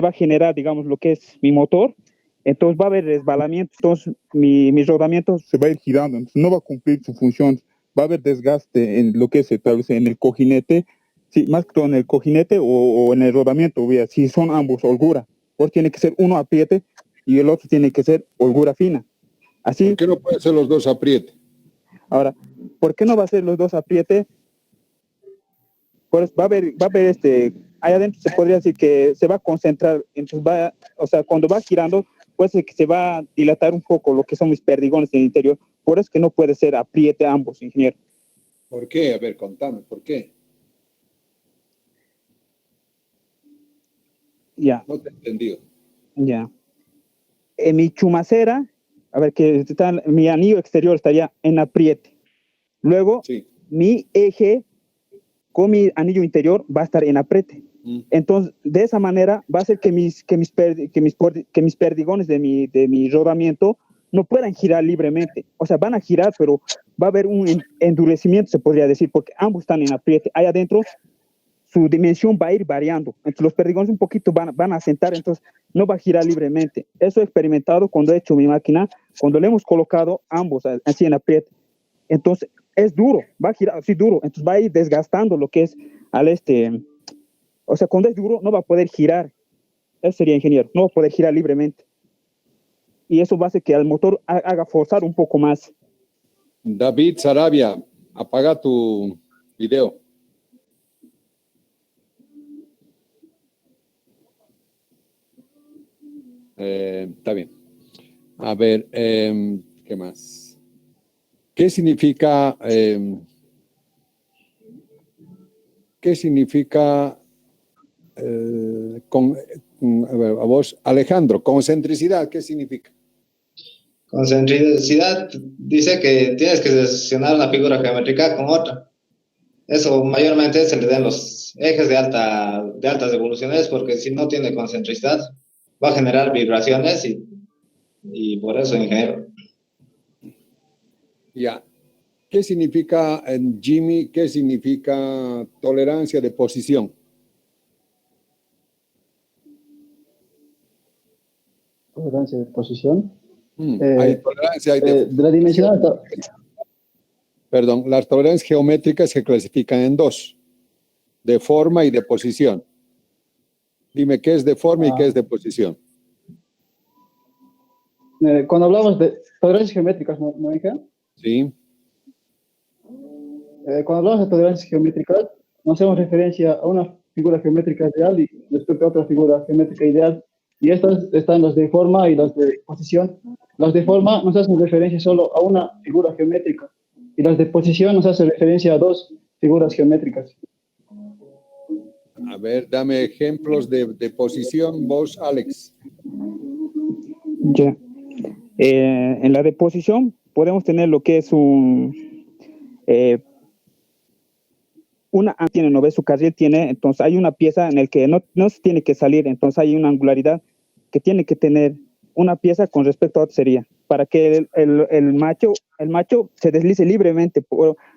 va a generar, digamos, lo que es mi motor, entonces va a haber resbalamiento, entonces mi rodamiento se va a ir girando, entonces no va a cumplir su función, va a haber desgaste en lo que se establece en el cojinete, sí, más que todo en el cojinete o en el rodamiento, si son ambos holgura, pues tiene que ser uno apriete y el otro tiene que ser holgura fina. Así, ¿por qué no puede ser los dos apriete? Ahora, ¿por qué no va a ser los dos apriete? Pues va a haber ahí adentro se podría decir que se va a concentrar, entonces cuando va girando, puede ser que se va a dilatar un poco lo que son mis perdigones en el interior, por eso es que no puede ser apriete ambos, ingeniero. ¿Por qué? A ver, contame, ¿por qué? Ya. No te he entendido. Ya. En mi chumacera, a ver, mi anillo exterior estaría en apriete. Luego, sí, mi eje con mi anillo interior va a estar en apriete. Entonces, de esa manera va a hacer que mis perdigones de mi rodamiento no puedan girar libremente. O sea, van a girar, pero va a haber un endurecimiento, se podría decir, porque ambos están en apriete. Ahí adentro, su dimensión va a ir variando. Entonces, los perdigones un poquito van a sentar, entonces no va a girar libremente. Eso he experimentado cuando he hecho mi máquina, cuando le hemos colocado ambos así en apriete. Entonces, es duro, va a girar así duro, entonces va a ir desgastando lo que es o sea, cuando es duro no va a poder girar, eso sería ingeniero, no va a poder girar libremente. Y eso va a hacer que el motor haga forzar un poco más. David Sarabia, apaga tu video. Está bien. A ver, ¿qué más? ¿Qué significa a ver, a vos, Alejandro, concentricidad, ¿qué significa? Concentricidad dice que tienes que seleccionar una figura geométrica con otra. Eso mayormente se le da en los ejes de altas devoluciones, porque si no tiene concentricidad va a generar vibraciones y por eso, ingeniero. Ya. ¿Qué significa, Jimmy, qué significa tolerancia de posición? Tolerancia de posición. Hay tolerancia, hay de la dimensión. Perdón, las tolerancias geométricas se clasifican en dos, de forma y de posición. Dime qué es de forma y qué es de posición. Cuando hablamos de tolerancias geométricas, ¿no, hija? Sí. Cuando hablamos de tolerancias geométricas, nos hacemos referencia a una figura geométrica ideal y respecto a otra figura geométrica ideal. Y estas están las de forma y las de posición. Las de forma nos hacen referencia solo a una figura geométrica y las de posición nos hacen referencia a dos figuras geométricas. A ver, dame ejemplos de posición, vos, Alex. Ya. En la de posición podemos tener lo que es una tiene, no ve su carril tiene, entonces hay una pieza en el que no se tiene que salir, entonces hay una angularidad que tiene que tener una pieza con respecto a otra sería, para que el macho se deslice libremente,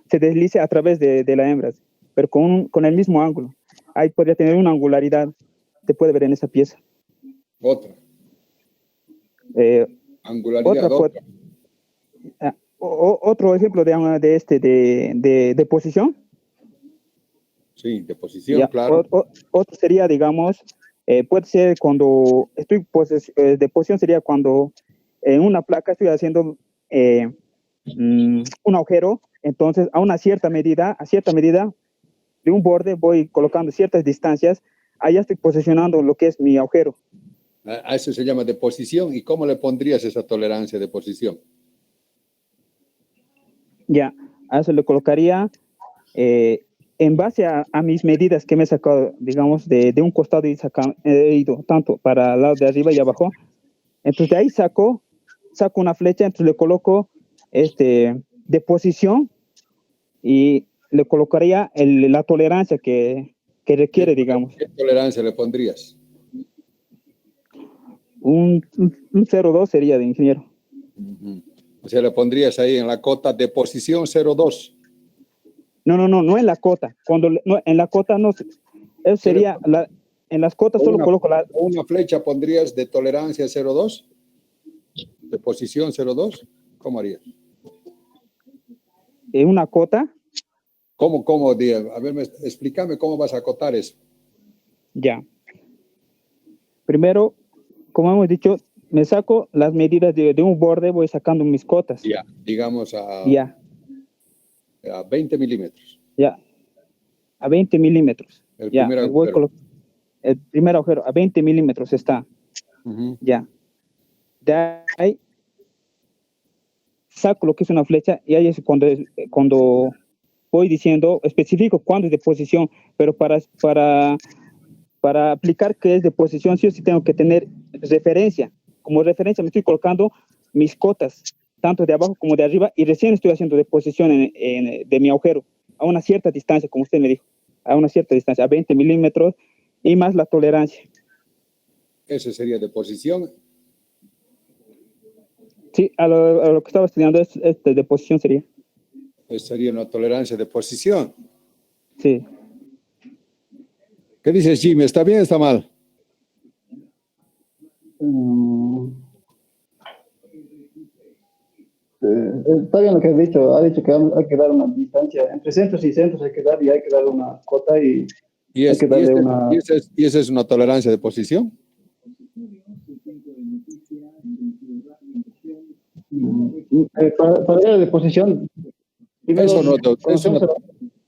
se deslice a través de la hembra, pero con el mismo ángulo. Ahí podría tener una angularidad, se puede ver en esa pieza. Otra. Angularidad, otra. Otro ejemplo de posición. Sí, de posición, ya, claro. Otro sería, digamos, puede ser cuando de posición sería cuando en una placa estoy haciendo un agujero, entonces a cierta medida de un borde voy colocando ciertas distancias, allá estoy posicionando lo que es mi agujero. A eso se llama de posición. ¿Y cómo le pondrías esa tolerancia de posición? Ya, a eso le colocaría en base a mis medidas que me he sacado, digamos, de un costado y he ido tanto para el lado de arriba y abajo. Entonces de ahí saco una flecha, entonces le coloco de posición y le colocaría la tolerancia que requiere, digamos. ¿Qué tolerancia le pondrías? Un 0,2 sería de ingeniero. O sea, le pondrías ahí en la cota de posición 0,2. No en la cota. En la cota no, eso sería En las cotas solo coloco una flecha pondrías de tolerancia 0,2, de posición 0,2. ¿Cómo harías? Una cota. ¿Cómo? A ver, explícame cómo vas a acotar eso. Ya. Primero, como hemos dicho, me saco las medidas de un borde, voy sacando mis cotas. Ya, digamos Ya. A 20 milímetros. Ya. A 20 milímetros. El Ya. primer agujero. El primer agujero a 20 milímetros está. Ya. De ahí saco lo que es una flecha y ahí es cuando voy diciendo, especifico cuándo es de posición, pero para aplicar que es de posición, sí o sí tengo que tener referencia. Como referencia me estoy colocando mis cotas, tanto de abajo como de arriba, y recién estoy haciendo de posición de mi agujero, a una cierta distancia, como usted me dijo, a una cierta distancia, a 20 milímetros, y más la tolerancia. Eso sería de posición. Sí, a lo que estaba estudiando es de posición sería. Eso sería una tolerancia de posición. Sí. ¿Qué dices, Jimmy? ¿Está bien o está mal? Está bien lo que has dicho. Ha dicho que hay que dar una distancia entre centros y centros, hay que dar una cota y hay que darle una. ¿Y esa es una tolerancia de posición? Para de posición. Eso no,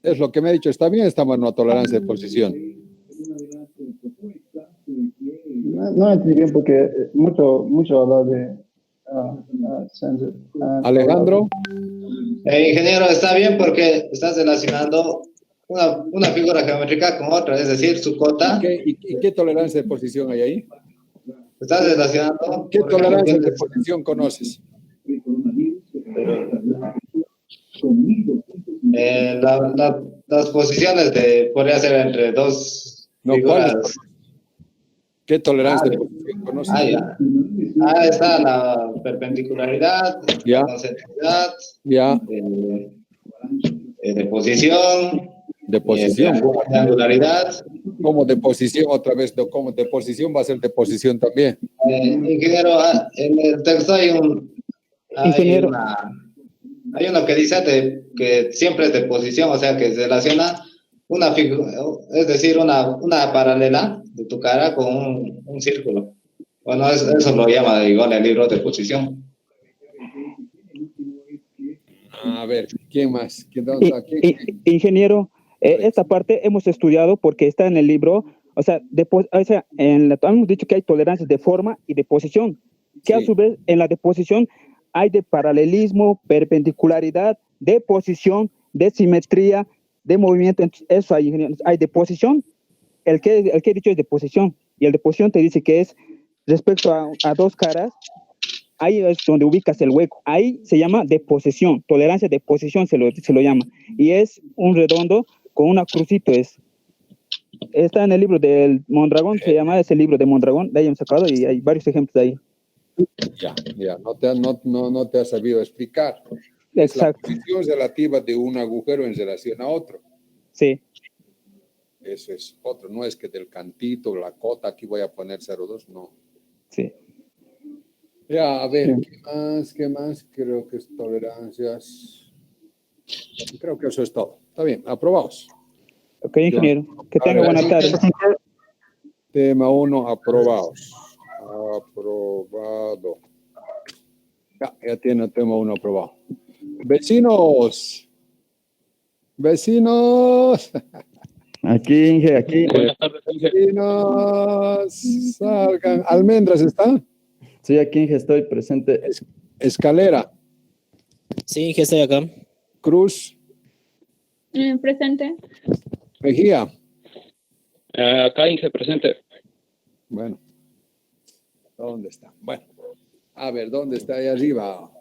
es lo que me ha dicho. ¿Está bien o está mal una tolerancia de posición? No entendí bien porque mucho habla de. Alejandro. Ingeniero, está bien porque estás relacionando una figura geométrica con otra, es decir, su cota. ¿Y qué tolerancia de posición hay ahí? Estás relacionando. ¿Qué tolerancia de posición conoces? Las posiciones podría ser entre dos figuras. ¿Qué tolerancia de posición conoces? Ya. Está la perpendicularidad, ya. La concentricidad, ya. De posición. De posición. De angularidad. ¿Cómo de posición otra vez? ¿Cómo de posición va a ser de posición también? Ingeniero, en el texto hay uno que dice que siempre es de posición, o sea que se relaciona una figura, es decir, una paralela de tu cara con un círculo. Bueno, eso lo llama igual el libro de posición. A ver, ¿quién más? Ingeniero, esta parte hemos estudiado porque está en el libro, hemos dicho que hay tolerancias de forma y de posición, que a su vez en la de posición hay de paralelismo, perpendicularidad, de posición, de simetría, de movimiento. Eso hay de posición. El que he dicho es de posición, y el de posición te dice que es respecto a dos caras. Ahí es donde ubicas el hueco. Ahí se llama de posición, tolerancia de posición se lo llama. Y es un redondo con una crucito. Está en el libro del Mondragón, se llama ese libro de Mondragón, de ahí hemos sacado y hay varios ejemplos de ahí. Ya, no te ha sabido explicar. Exacto. Es la posición relativa de un agujero en relación a otro. Sí. Eso es otro, no es que del cantito, la cota, aquí voy a poner 0,2, no. Sí. Ya, a ver, ¿qué más? Creo que es tolerancias. Creo que eso es todo. Está bien, aprobados. Ok, ingeniero. Que tenga buena tarde. Tema 1, aprobados. Aprobado. Ya tiene el tema 1 aprobado. Vecinos. Aquí, Inge, aquí. Buenas tardes, vecinos. Salgan. ¿Almendras está? Sí, aquí, Inge, estoy presente. Escalera. Sí, Inge, estoy acá. Cruz. Presente. Mejía. Acá, Inge, presente. Bueno. ¿Dónde está? Bueno. A ver, ¿dónde está ahí arriba?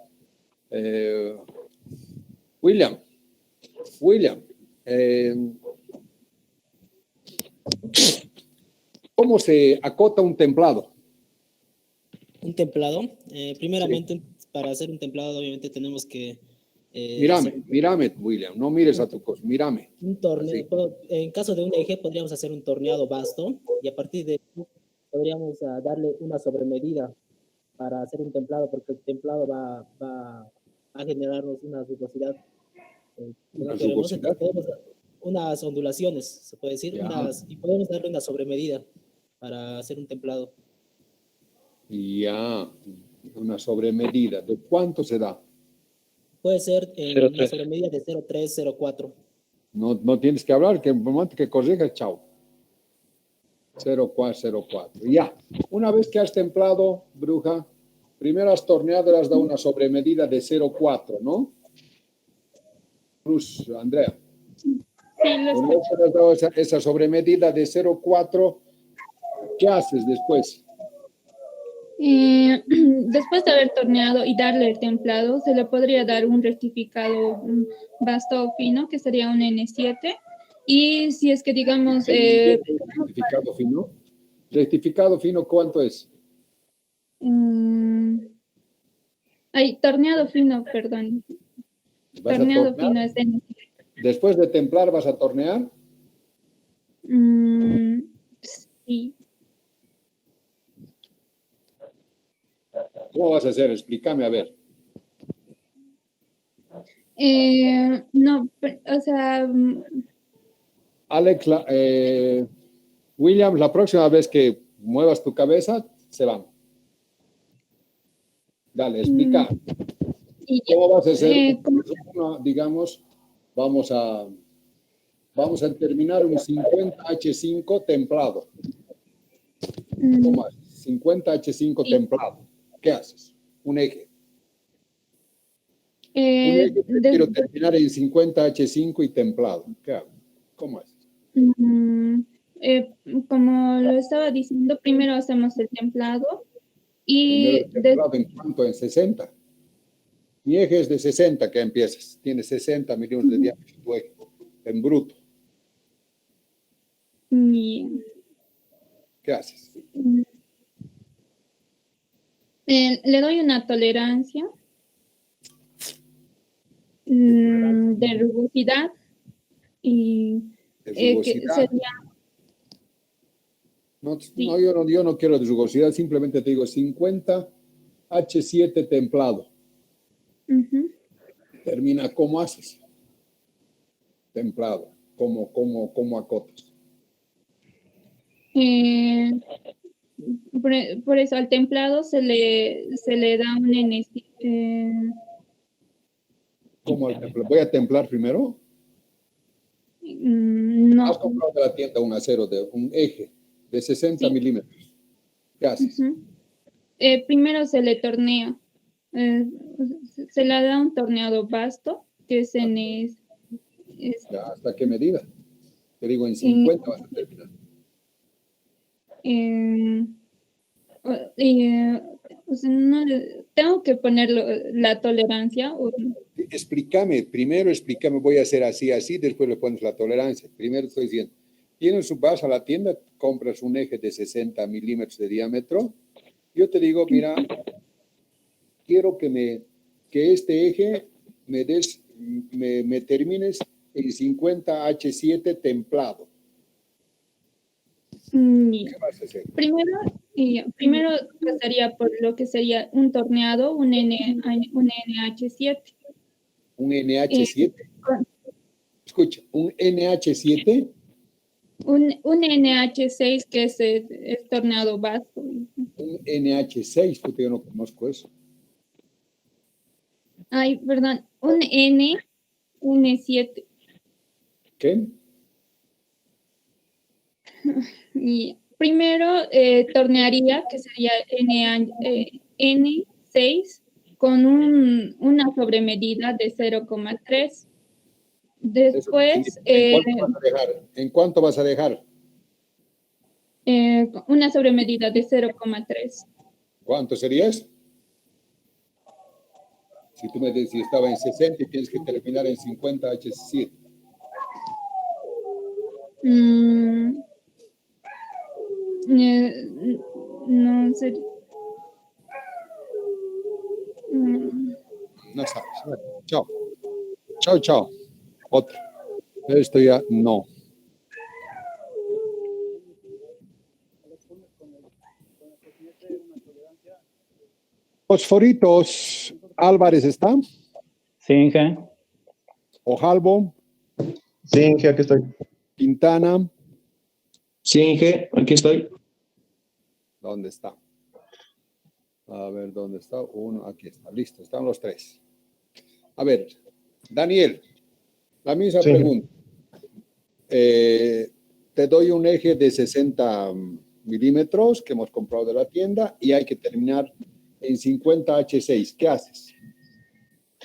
William. ¿Cómo se acota un templado? Un templado. Primeramente, para hacer un templado, obviamente tenemos que Mírame, William, no mires a tu cosa, mírame. Un torneo, Así. en caso de un eje podríamos hacer un torneado vasto y a partir de ahí podríamos darle una sobremedida para hacer un templado, porque el templado va a generarnos una rugosidad que Una no queremos, rugosidad. entonces podemos dar unas ondulaciones, se puede decir, Ya. y podemos darle una sobremedida para hacer un templado. Ya, una sobremedida. ¿De cuánto se da? Puede ser una 0,3. sobremedida de 0,3, 0,4. No tienes que hablar, que en el momento que corrijas, chao. 0,4. Ya. Una vez que has templado, bruja, primero has torneado y le has dado una sobremedida de 0,4, ¿no? Cruz, Andrea. Sí, lo Una vez escucho. que le has dado esa sobremedida de 0,4, ¿qué haces después? Después de haber torneado y darle el templado, se le podría dar un rectificado vasto o fino, que sería un N7. Y si es que, digamos, Rectificado fino. Rectificado fino, ¿cuánto es? torneado fino, perdón. ¿Vas a Torneado tornear? fino es N7. Después de templar, ¿vas a tornear? Sí. ¿Cómo vas a hacer? Explícame, a ver. No, o sea, Alex, William, la próxima vez que muevas tu cabeza, se van. Dale, explica. y ¿Cómo vas a hacer? ¿cómo? Digamos, vamos a terminar un 50H5 templado. ¿Cómo haces? 50H5 templado. ¿Qué haces? Un eje. Un eje quiero terminar en 50H5 y templado. ¿Qué hago? ¿Cómo haces? Como lo estaba diciendo, primero hacemos el templado y Primero el templado, ¿en cuánto? En 60. Mi eje es de 60 que empiezas. Tiene 60 milímetros de diámetro tu eje, en bruto. ¿Qué haces? Le doy una tolerancia de rugosidad y De que rugosidad. sería No, sí. yo no quiero de rugosidad, simplemente te digo 50H7 templado. Termina, ¿cómo haces? Templado. ¿Cómo acotas? Por eso al templado se le da un N. ¿Cómo al templado? ¿Voy a templar primero? No. Has comprado de la tienda un acero de un eje de 60 Sí. milímetros. ¿Qué haces? Primero se le tornea. Se le da un torneado vasto, que es Ya, ¿hasta qué medida? Te digo, en 50 vas a terminar. O sea, tengo que poner la tolerancia. Primero explícame, voy a hacer así, después le pones la tolerancia. Primero estoy diciendo, vas a la tienda, compras un eje de 60 milímetros de diámetro. Yo te digo, mira, quiero que este eje me termines en 50H7 templado. ¿Qué vas a hacer? Primero pasaría por lo que sería un torneado, un NH7. ¿Un NH7? Escucha, ¿un NH7? Un NH6 que es torneado vasto. Un NH6, porque yo no conozco eso. Ay, perdón, un N7. ¿Qué? Y primero tornearía, que sería N6, con una sobremedida de 0,3. Después, ¿En cuánto vas a dejar? una sobremedida de 0,3. ¿Cuánto sería eso? Si tú me decís, estaba en 60 y tienes que terminar en 50H7. No sé. No sabes. Bueno, chao. Chao, chao. Otro. Esto ya no. Fosforitos. Álvarez está. Sí, Inge. Ojalvo. Sí, Inge, aquí estoy. Quintana. Sí, Inge, aquí estoy. ¿Dónde está? A ver, ¿dónde está? Uno, aquí está. Listo, están los tres. A ver, Daniel, la misma Sí. pregunta. Te doy un eje de 60 milímetros que hemos comprado de la tienda y hay que terminar en 50 H6. ¿Qué haces?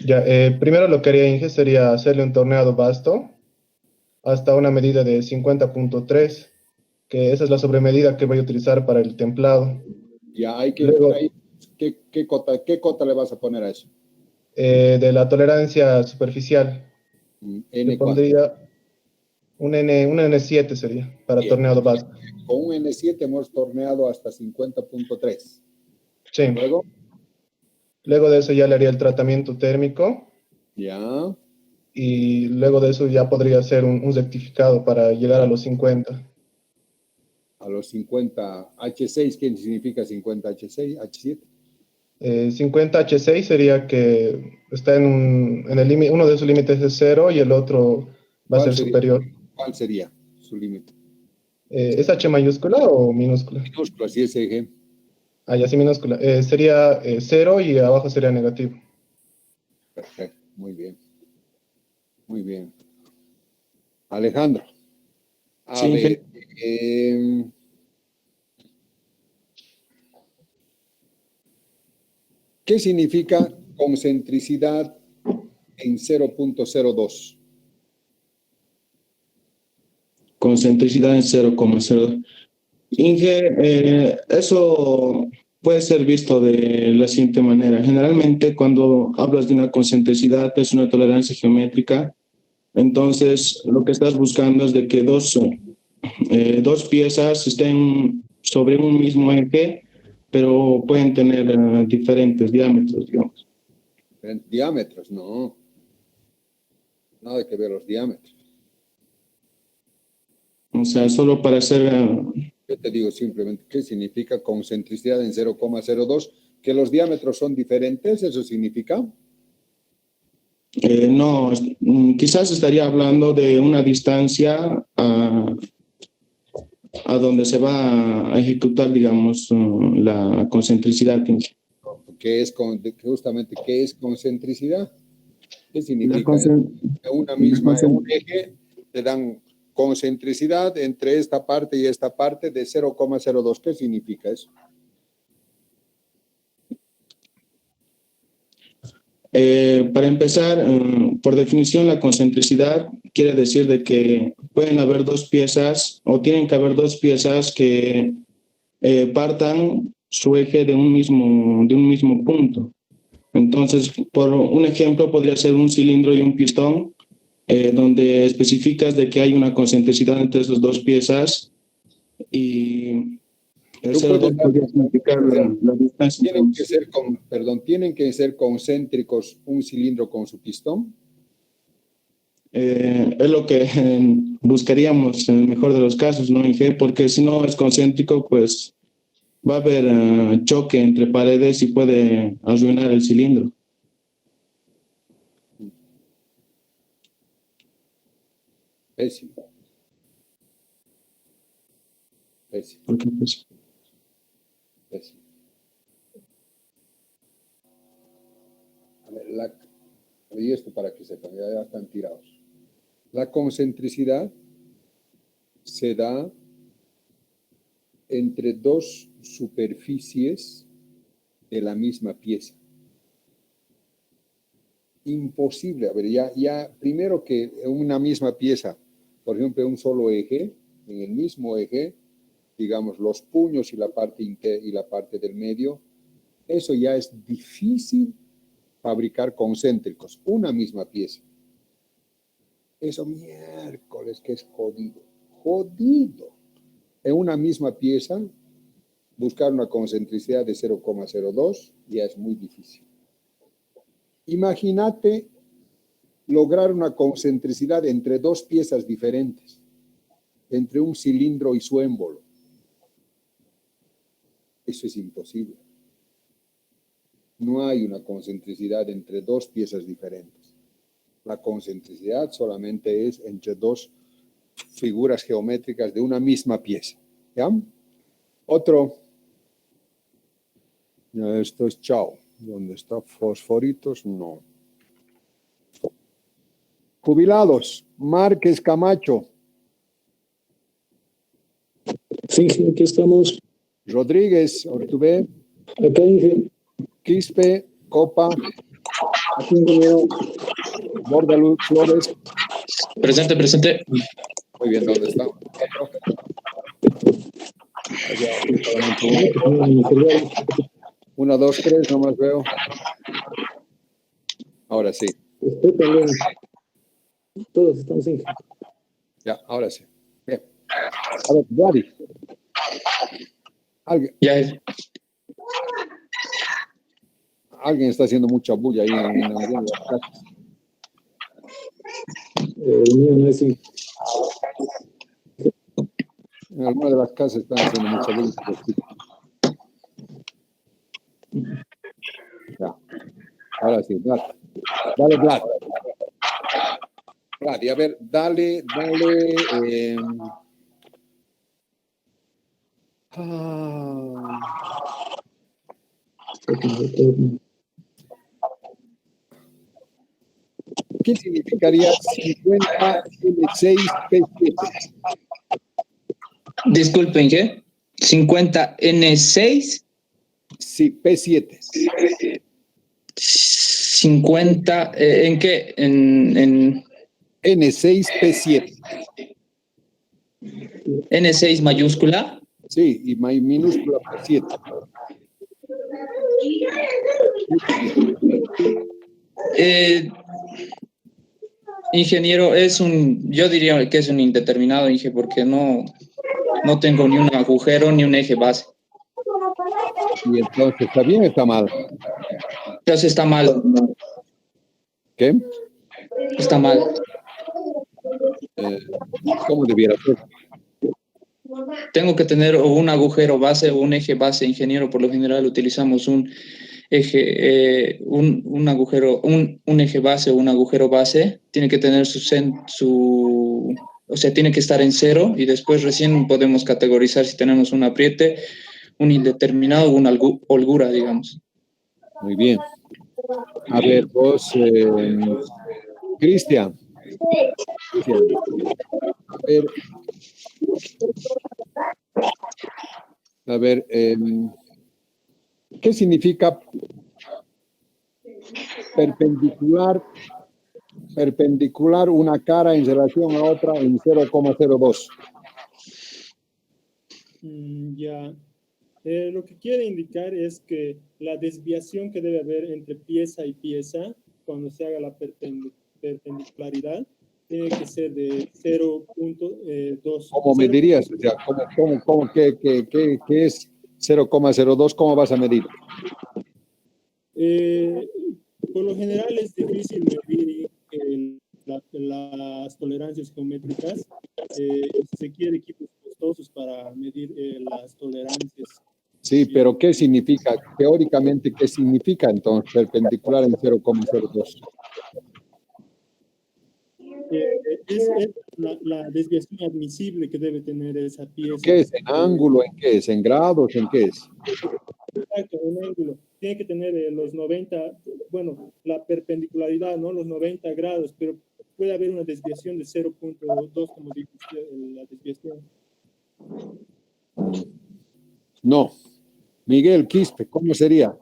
Ya, primero lo que haría Inge sería hacerle un torneado vasto hasta una medida de 50.3, que esa es la sobremedida que voy a utilizar para el templado. Ya hay que, Luego, ¿qué cota le vas a poner a eso? de la tolerancia superficial, N le cuánto. pondría un N7 sería para Bien. torneado vasto. Con un N7 hemos torneado hasta 50.3. Sí. Luego, de eso ya le haría el tratamiento térmico ya. y luego de eso ya podría hacer un rectificado para llegar a los 50. A los 50 H6, ¿qué significa 50 H6, H7? 50 H6 sería que está en el límite, uno de sus límites es 0 y el otro va a ser superior. ¿Cuál sería su límite? ¿Es H mayúscula o minúscula? Minúscula, sí es eje. Ah, ya sí, minúscula. Sería 0 y abajo sería negativo. Perfecto, muy bien. Muy bien. Alejandro. A ver. ¿Qué significa concentricidad en 0.02? Concentricidad en 0,0. Inge, eso puede ser visto de la siguiente manera. Generalmente, cuando hablas de una concentricidad, es una tolerancia geométrica. Entonces, lo que estás buscando es de que dos piezas estén sobre un mismo eje, pero pueden tener diferentes diámetros, digamos. Diámetros, no. Nada que ver los diámetros. O sea, solo para hacer... Yo te digo simplemente, ¿qué significa concentricidad en 0,02? Que los diámetros son diferentes, ¿eso significa? No, quizás estaría hablando de una distancia a donde se va a ejecutar, digamos, la concentricidad. Justamente, ¿qué es concentricidad? ¿Qué significa? Un eje te dan concentricidad entre esta parte y esta parte de 0,02. ¿Qué significa eso? Para empezar, por definición, la concentricidad quiere decir de que pueden haber dos piezas o tienen que haber dos piezas que partan su eje de un mismo punto. Entonces, por un ejemplo, podría ser un cilindro y un pistón, donde especificas de que hay una concentricidad entre esas dos piezas y el 0,2 podría significar la distancia. Tienen que ser concéntricos un cilindro con su pistón. Es lo que buscaríamos en el mejor de los casos, ¿no, Inge? Porque si no es concéntrico, pues va a haber choque entre paredes y puede arruinar el cilindro. Pésimo. ¿Por qué pésimo? Pésimo. A ver, y esto para que sepan, ya están tirados. La concentricidad se da entre dos superficies de la misma pieza. Imposible. A ver, ya primero que una misma pieza, por ejemplo, un solo eje, en el mismo eje, digamos, los puños y la parte del medio, eso ya es difícil fabricar concéntricos, una misma pieza. Eso miércoles que es jodido, jodido. En una misma pieza, buscar una concentricidad de 0,02 ya es muy difícil. Imagínate lograr una concentricidad entre dos piezas diferentes, entre un cilindro y su émbolo. Eso es imposible. No hay una concentricidad entre dos piezas diferentes. La concentricidad solamente es entre dos figuras geométricas de una misma pieza. ¿Ya? Otro. Ya, esto es chao. ¿Dónde está? Fosforitos, no. Jubilados, Márquez Camacho. Sí, aquí estamos. Rodríguez, Ortubé. Acá, Inge. Quispe, Copa. Aquí, ingeniero. Bordaluz, Flores. Presente, presente. Muy bien, ¿dónde está? Una, dos, tres, nomás veo. Ahora sí. Usted también. Todos estamos en. Ya, ahora sí. Bien. A ver, Daddy. Alguien está haciendo mucha bulla ahí en alguna de las casas. El mío no es. En alguna de las casas están haciendo mucha bulla. Ya. Ahora sí, Vlad. Dale, Vlad. Vlad, y a ver, dale. ¿Qué significaría 50 N6 P7? Disculpen, ¿qué? 50 N6. Sí, P7. 50, ¿en qué? En N6 P7. N6 mayúscula. Sí, y minúscula P7. Ingeniero, yo diría que es un indeterminado, Inge, porque no tengo ni un agujero ni un eje base. Y entonces, ¿está bien o está mal? Entonces está mal. ¿Qué? Está mal. ¿Cómo debiera ser? Tengo que tener o un agujero base o un eje base, ingeniero. Por lo general utilizamos un eje, un agujero, un eje base o un agujero base. Tiene que tener o sea, tiene que estar en cero y después recién podemos categorizar si tenemos un apriete, un indeterminado o una holgura, digamos. Muy bien. A ver, vos, Cristian. A ver, ¿qué significa perpendicular una cara en relación a otra en 0,02? Ya. Lo que quiere indicar es que la desviación que debe haber entre pieza y pieza cuando se haga la perpendicularidad tiene que ser de 0.2. ¿Cómo medirías? O sea, ¿qué es 0,02? ¿Cómo vas a medir? Por lo general es difícil medir las tolerancias geométricas. Se quiere equipos costosos para medir las tolerancias. Sí, pero ¿qué significa? Teóricamente, ¿qué significa entonces perpendicular en 0,02? Es la desviación admisible que debe tener esa pieza. ¿Qué es? ¿En ángulo? ¿En qué es? ¿En grados? ¿En qué es? Exacto, en ángulo. Tiene que tener los 90, bueno, la perpendicularidad, ¿no? Los 90 grados, pero puede haber una desviación de 0.2, como dijo usted, la desviación. No. Miguel Quispe, ¿cómo sería?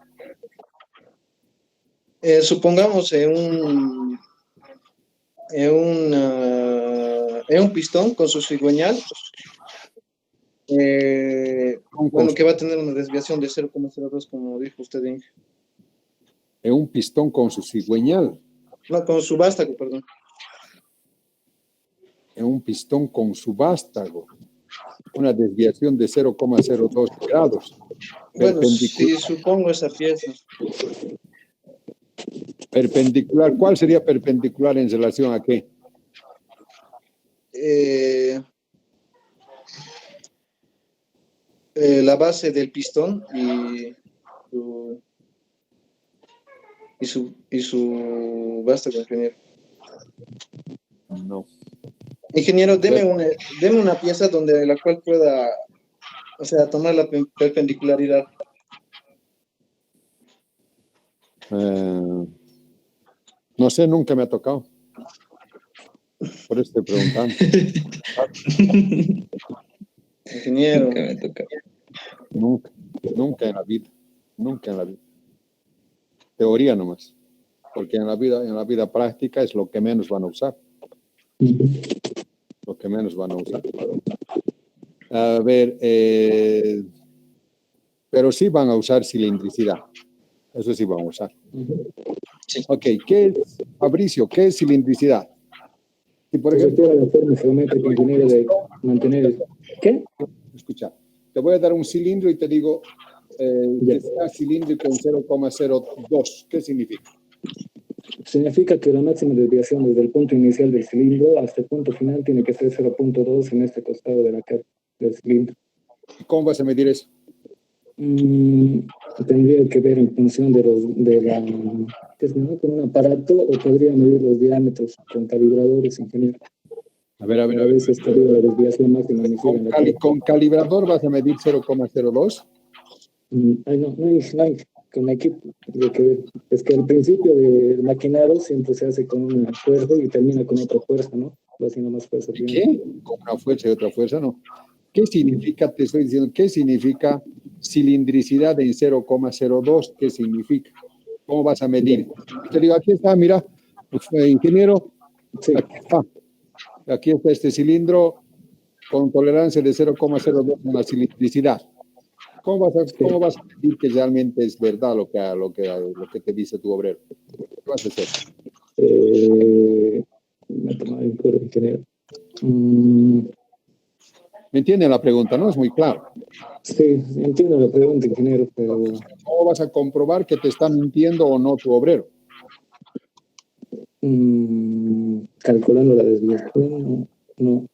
Supongamos en un pistón con su cigüeñal, bueno, que va a tener una desviación de 0,02, como dijo usted, Inge. En un pistón con su cigüeñal. No, con su vástago, perdón. En un pistón con su vástago. Una desviación de 0,02 grados. Bueno, sí, supongo esa pieza. Perpendicular, ¿cuál sería perpendicular en relación a qué? La base del pistón y su base, ingeniero. No. Ingeniero, deme una pieza donde la cual pueda, o sea, tomar la perpendicularidad. No sé, nunca me ha tocado. Por eso estoy preguntando. Ingeniero. Nunca me ha tocado. Nunca en la vida. Nunca en la vida. Teoría nomás. Porque en la vida práctica es lo que menos van a usar. Lo que menos van a usar. A ver, pero sí van a usar cilindricidad. Eso sí van a usar. Sí. Ok, ¿qué es, Fabricio? ¿Qué es cilindricidad? Si por ejemplo, la forma geométrica, ingeniero, de mantener. ¿Qué? Escucha, te voy a dar un cilindro y te digo que sea cilíndrico en 0,02. ¿Qué significa? Significa que la máxima desviación desde el punto inicial del cilindro hasta el punto final tiene que ser 0.2 en este costado de la cara del cilindro. ¿Cómo vas a medir eso? Tendría que ver en función de con un aparato, o podría medir los diámetros con calibradores, ingeniero. A ver. A veces calibra la desviación máxima inicial en la cara. ¿Con calibrador vas a medir 0,02? No, con equipo. Es que al principio del maquinado siempre se hace con una fuerza y termina con otra fuerza, ¿no? Va haciendo más fuerza. ¿Qué? Con una fuerza y otra fuerza, no. ¿Qué significa, te estoy diciendo, qué significa cilindricidad en 0,02? ¿Qué significa? ¿Cómo vas a medir? Te digo, aquí está, mira, ingeniero, sí. Aquí está este cilindro con tolerancia de 0,02 en la cilindricidad. ¿Cómo vas a medir que realmente es verdad lo que te dice tu obrero? ¿Qué vas a hacer? Me tomaba el cura, ingeniero. ¿Me entienden la pregunta? No es muy claro. Sí, entiendo la pregunta, ingeniero, pero... ¿Cómo vas a comprobar que te está mintiendo o no tu obrero? Calculando la desviación, no.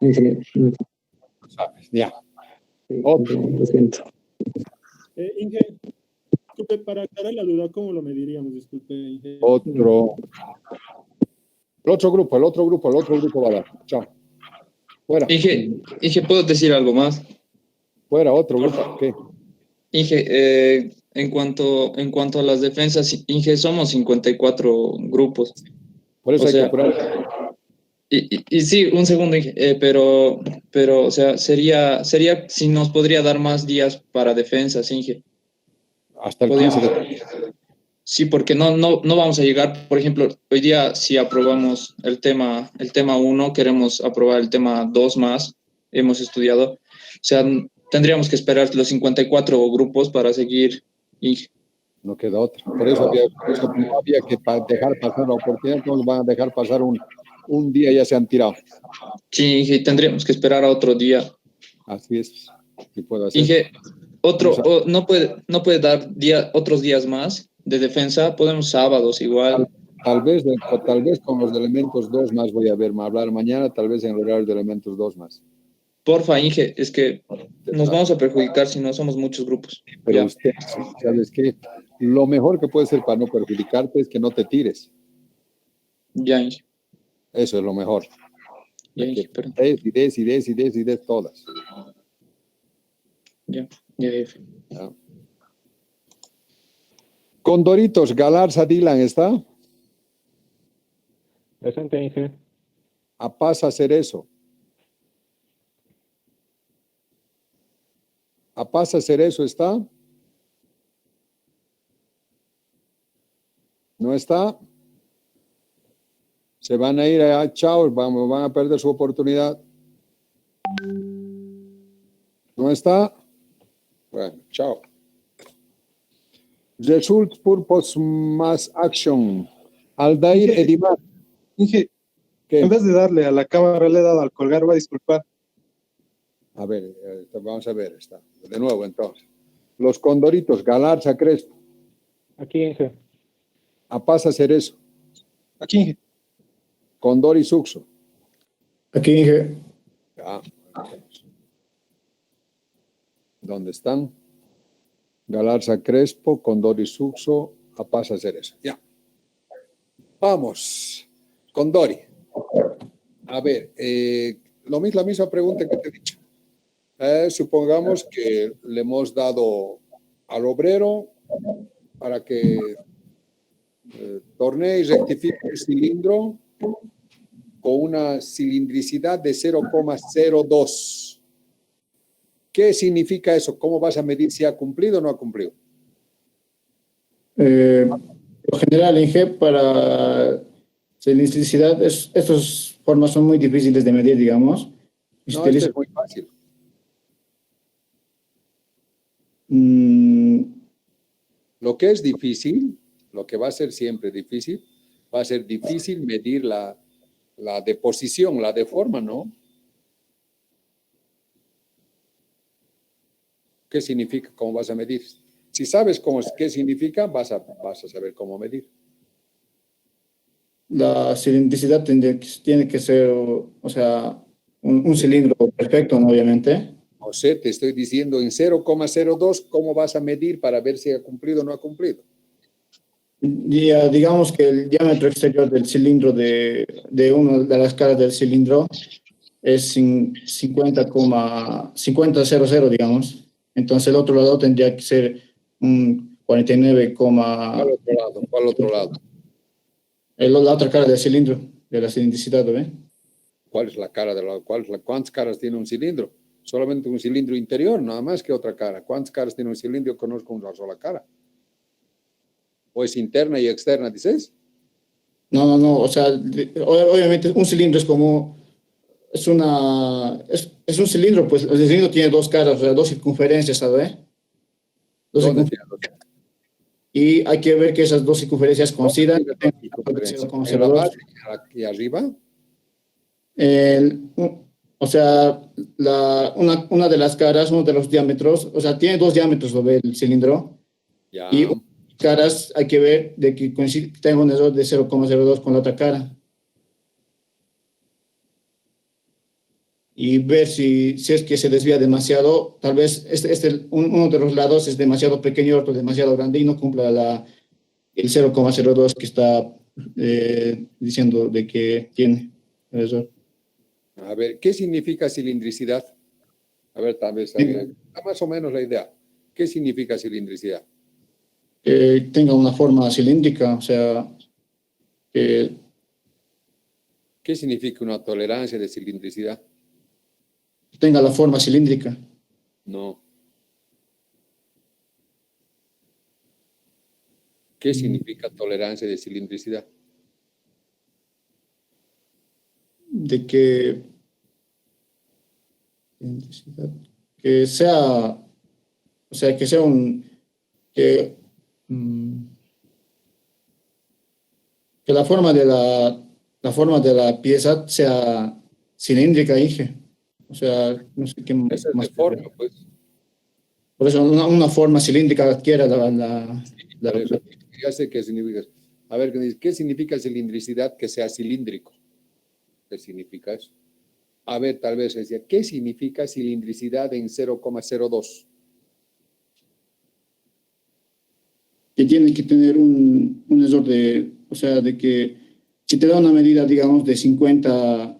Ingeniero. Sabes, ya. Sí, lo siento. Inge, disculpe, para aclarar la duda, ¿cómo lo mediríamos? Disculpe, Inge. El otro grupo va a dar. Chao. Fuera. Inge, ¿puedo decir algo más? Fuera, otro grupo. ¿Qué? Inge, en cuanto a las defensas, Inge, somos 54 grupos. Por eso hay que apurar. Y sí, un segundo, Inge, pero, o sea, sería si nos podría dar más días para defensas, Inge. Hasta el 15 de... Sí, porque no vamos a llegar, por ejemplo, hoy día si aprobamos el tema 1, queremos aprobar el tema 2 más, hemos estudiado, o sea, tendríamos que esperar los 54 grupos para seguir. No queda otra. Por eso no había que dejar pasar la oportunidad, no nos van a dejar pasar un día, ya se han tirado. Sí, Inge, tendríamos que esperar a otro día. Así es. ¿Qué puedo hacer? Inge, no puede dar otros días más de defensa, podemos sábados igual. Tal vez con los de elementos 2 más voy a hablar mañana, tal vez en el horario de elementos 2 más. Porfa, Inge, es que nos vamos a perjudicar si no somos muchos grupos. Pero usted, ¿sabes qué? Lo mejor que puede ser para no perjudicarte es que no te tires. Ya, Inge. Eso es lo mejor. Ya, Inge, pero... Des todas. Ya. Condoritos, Galarza Dylan, ¿está? Presente, Inge. Pasa a hacer eso. ¿Está? ¿No está? Se van a ir a chao, van a perder su oportunidad. ¿No está? Bueno, chao. Result Purpose Mass Action. Aldair Edimar. Inge, en vez de darle a la cámara, le he dado al colgar, va a disculpar. A ver, vamos a ver esta. De nuevo, entonces. Los condoritos, Galarza Crespo. Aquí, Inge. Apasa Cerezo. Aquí, Inge. Condor y Suxo. Aquí, Inge. Ya. ¿Dónde están? Galarza Crespo, Condor y Suxo, Apasa Cerezo. Ya. Vamos. Condori. A ver, la misma pregunta que te he dicho. Supongamos que le hemos dado al obrero para que tornee y rectifique el cilindro con una cilindricidad de 0,02. ¿Qué significa eso? ¿Cómo vas a medir si ha cumplido o no ha cumplido? Lo general, Inge, para cilindricidad, estas formas son muy difíciles de medir, digamos. No, esto es muy fácil. Lo que es difícil, lo que va a ser siempre difícil, va a ser difícil medir la deposición, la deforma, ¿no? ¿Qué significa? ¿Cómo vas a medir? Si sabes qué significa, vas a saber cómo medir. La cilindricidad tiene que ser, o sea, un cilindro perfecto, ¿no? Obviamente. O sea, te estoy diciendo en 0,02, ¿cómo vas a medir para ver si ha cumplido o no ha cumplido? Digamos que el diámetro exterior del cilindro de una de las caras del cilindro es 50,00, digamos. Entonces el otro lado tendría que ser un 49, ¿Cuál otro lado? ¿Cuál otro lado? La otra cara del cilindro, de la cilindricidad, ¿ve? ¿Cuál es la cara cuántas caras tiene un cilindro? Solamente un cilindro interior, nada más que otra cara. ¿Cuántas caras tiene un cilindro? Yo conozco una sola cara. ¿O es interna y externa, dices? No, o sea, obviamente un cilindro es como, es un cilindro, pues el cilindro tiene dos caras, o sea, dos circunferencias, ¿sabes? Y hay que ver que esas dos circunferencias coincidan. ¿En la base y arriba? O sea, una de las caras, uno de los diámetros, o sea, tiene dos diámetros, ¿lo ve el cilindro? Ya. Y caras hay que ver de que tenga un error de 0,02 con la otra cara. Y ver si es que se desvía demasiado, tal vez uno de los lados es demasiado pequeño, otro demasiado grande y no cumpla el 0,02 que está diciendo de que tiene el error. A ver, ¿qué significa cilindricidad? A ver, tal vez más o menos la idea. ¿Qué significa cilindricidad? Que tenga una forma cilíndrica, o sea, que... ¿Qué significa una tolerancia de cilindricidad? Tenga la forma cilíndrica. No. ¿Qué significa tolerancia de cilindricidad? De que sea, o sea, que sea que la forma de la pieza sea cilíndrica, Inge. O sea, no sé qué más. Esa es de forma, pues. Por eso una forma cilíndrica adquiere Ya sé qué significa. A ver, ¿qué significa cilindricidad? Que sea cilíndrico. ¿Qué significa eso? A ver, tal vez decía, ¿qué significa cilindricidad en 0,02? Que tiene que tener un error o sea, de que si te da una medida, digamos, de 50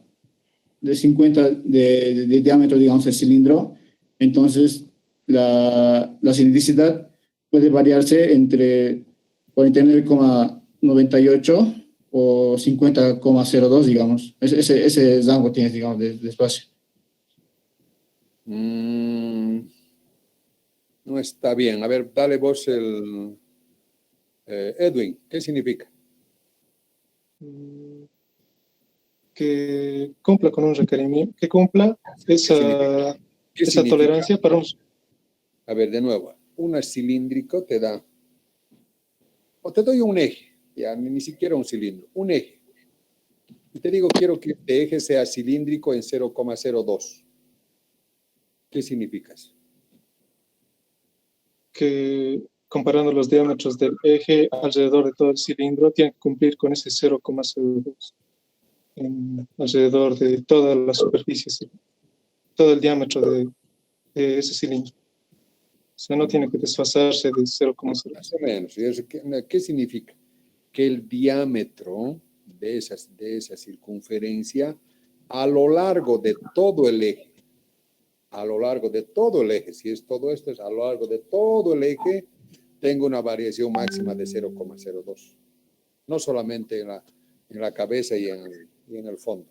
de diámetro, digamos, el cilindro, entonces la cilindricidad puede variarse entre 49,98 o 50,02, digamos. Ese rango tienes, digamos, de espacio. No está bien. A ver, dale vos Edwin, ¿qué significa? Que cumpla con un requerimiento, que cumpla esa tolerancia para un... A ver, de nuevo, un cilíndrico te da, o te doy un eje, ya ni siquiera un cilindro, un eje. Y te digo, quiero que este eje sea cilíndrico en 0,02. ¿Qué significa eso? Que comparando los diámetros del eje alrededor de todo el cilindro, tiene que cumplir con ese 0,02 alrededor de toda la superficie, todo el diámetro de ese cilindro. O sea, no tiene que desfasarse de 0,0. Más o menos. ¿Y eso qué significa? Que el diámetro de esa circunferencia a lo largo de todo el eje, si es todo esto, es a lo largo de todo el eje, tengo una variación máxima de 0,02. No solamente en la cabeza y en el fondo.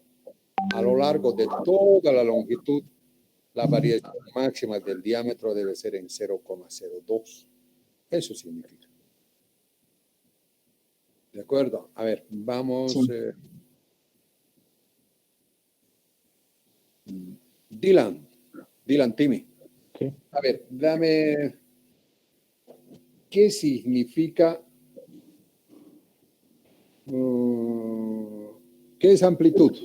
A lo largo de toda la longitud, la variación máxima del diámetro debe ser en 0,02. Eso significa. ¿De acuerdo? A ver, vamos. Sí. Dylan Timmy. Sí. A ver, dame. ¿Qué significa? ¿Qué es amplitud?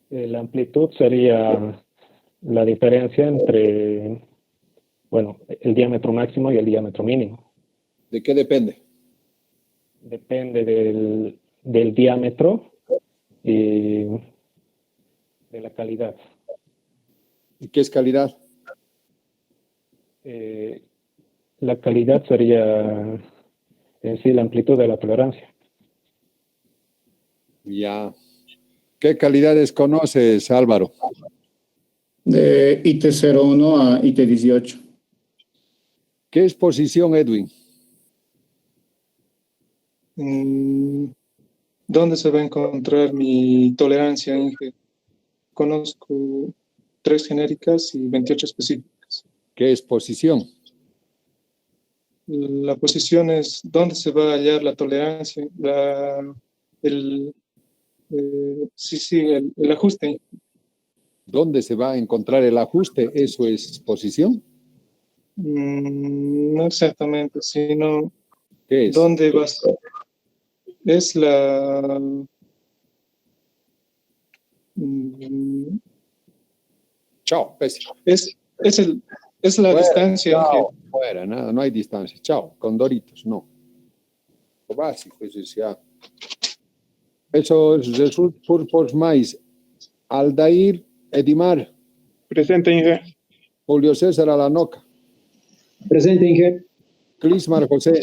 La amplitud sería la diferencia entre, bueno, el diámetro máximo y el diámetro mínimo. ¿De qué depende? Depende del diámetro y de la calidad. ¿Y qué es calidad? La calidad sería en sí la amplitud de la tolerancia. Ya. ¿Qué calidades conoces, Álvaro? De IT01 a IT18. ¿Qué es posición, Edwin? ¿Dónde se va a encontrar mi tolerancia, Inge? Conozco 3 genéricas y 28 específicas. ¿Qué es posición? La posición es dónde se va a hallar la tolerancia, el ajuste. ¿Dónde se va a encontrar el ajuste? ¿Eso es posición? No exactamente, sino ¿qué es? ¿Dónde va a estar? Es la... Chao, pésimo. Es la Fuera, distancia. Chao, fuera, nada, no hay distancia. Chao, con Doritos, no. Lo básico, eso es ya. Eso es por más. Aldair Edimar. Presente, Inge. Julio César Alanoca. Presente, Inge. Clismar José.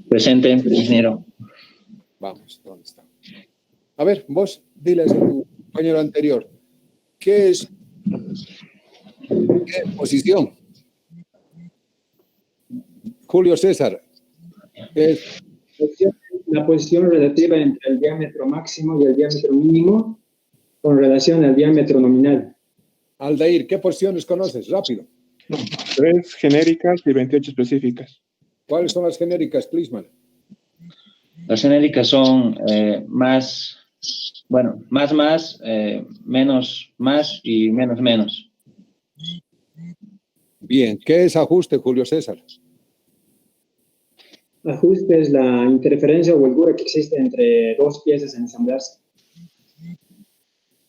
Presente, ingeniero. Vamos, ¿dónde está? A ver, vos, dile a tu compañero anterior, ¿qué es posición? Julio César, ¿qué es? La posición relativa entre el diámetro máximo y el diámetro mínimo con relación al diámetro nominal. Aldair, ¿qué posiciones conoces? Rápido. 3 genéricas y 28 específicas. ¿Cuáles son las genéricas, Clismar? Las genéricas son más, menos más y menos. Bien, ¿qué es ajuste, Julio César? Ajuste es la interferencia o holgura que existe entre dos piezas en ensamblarse.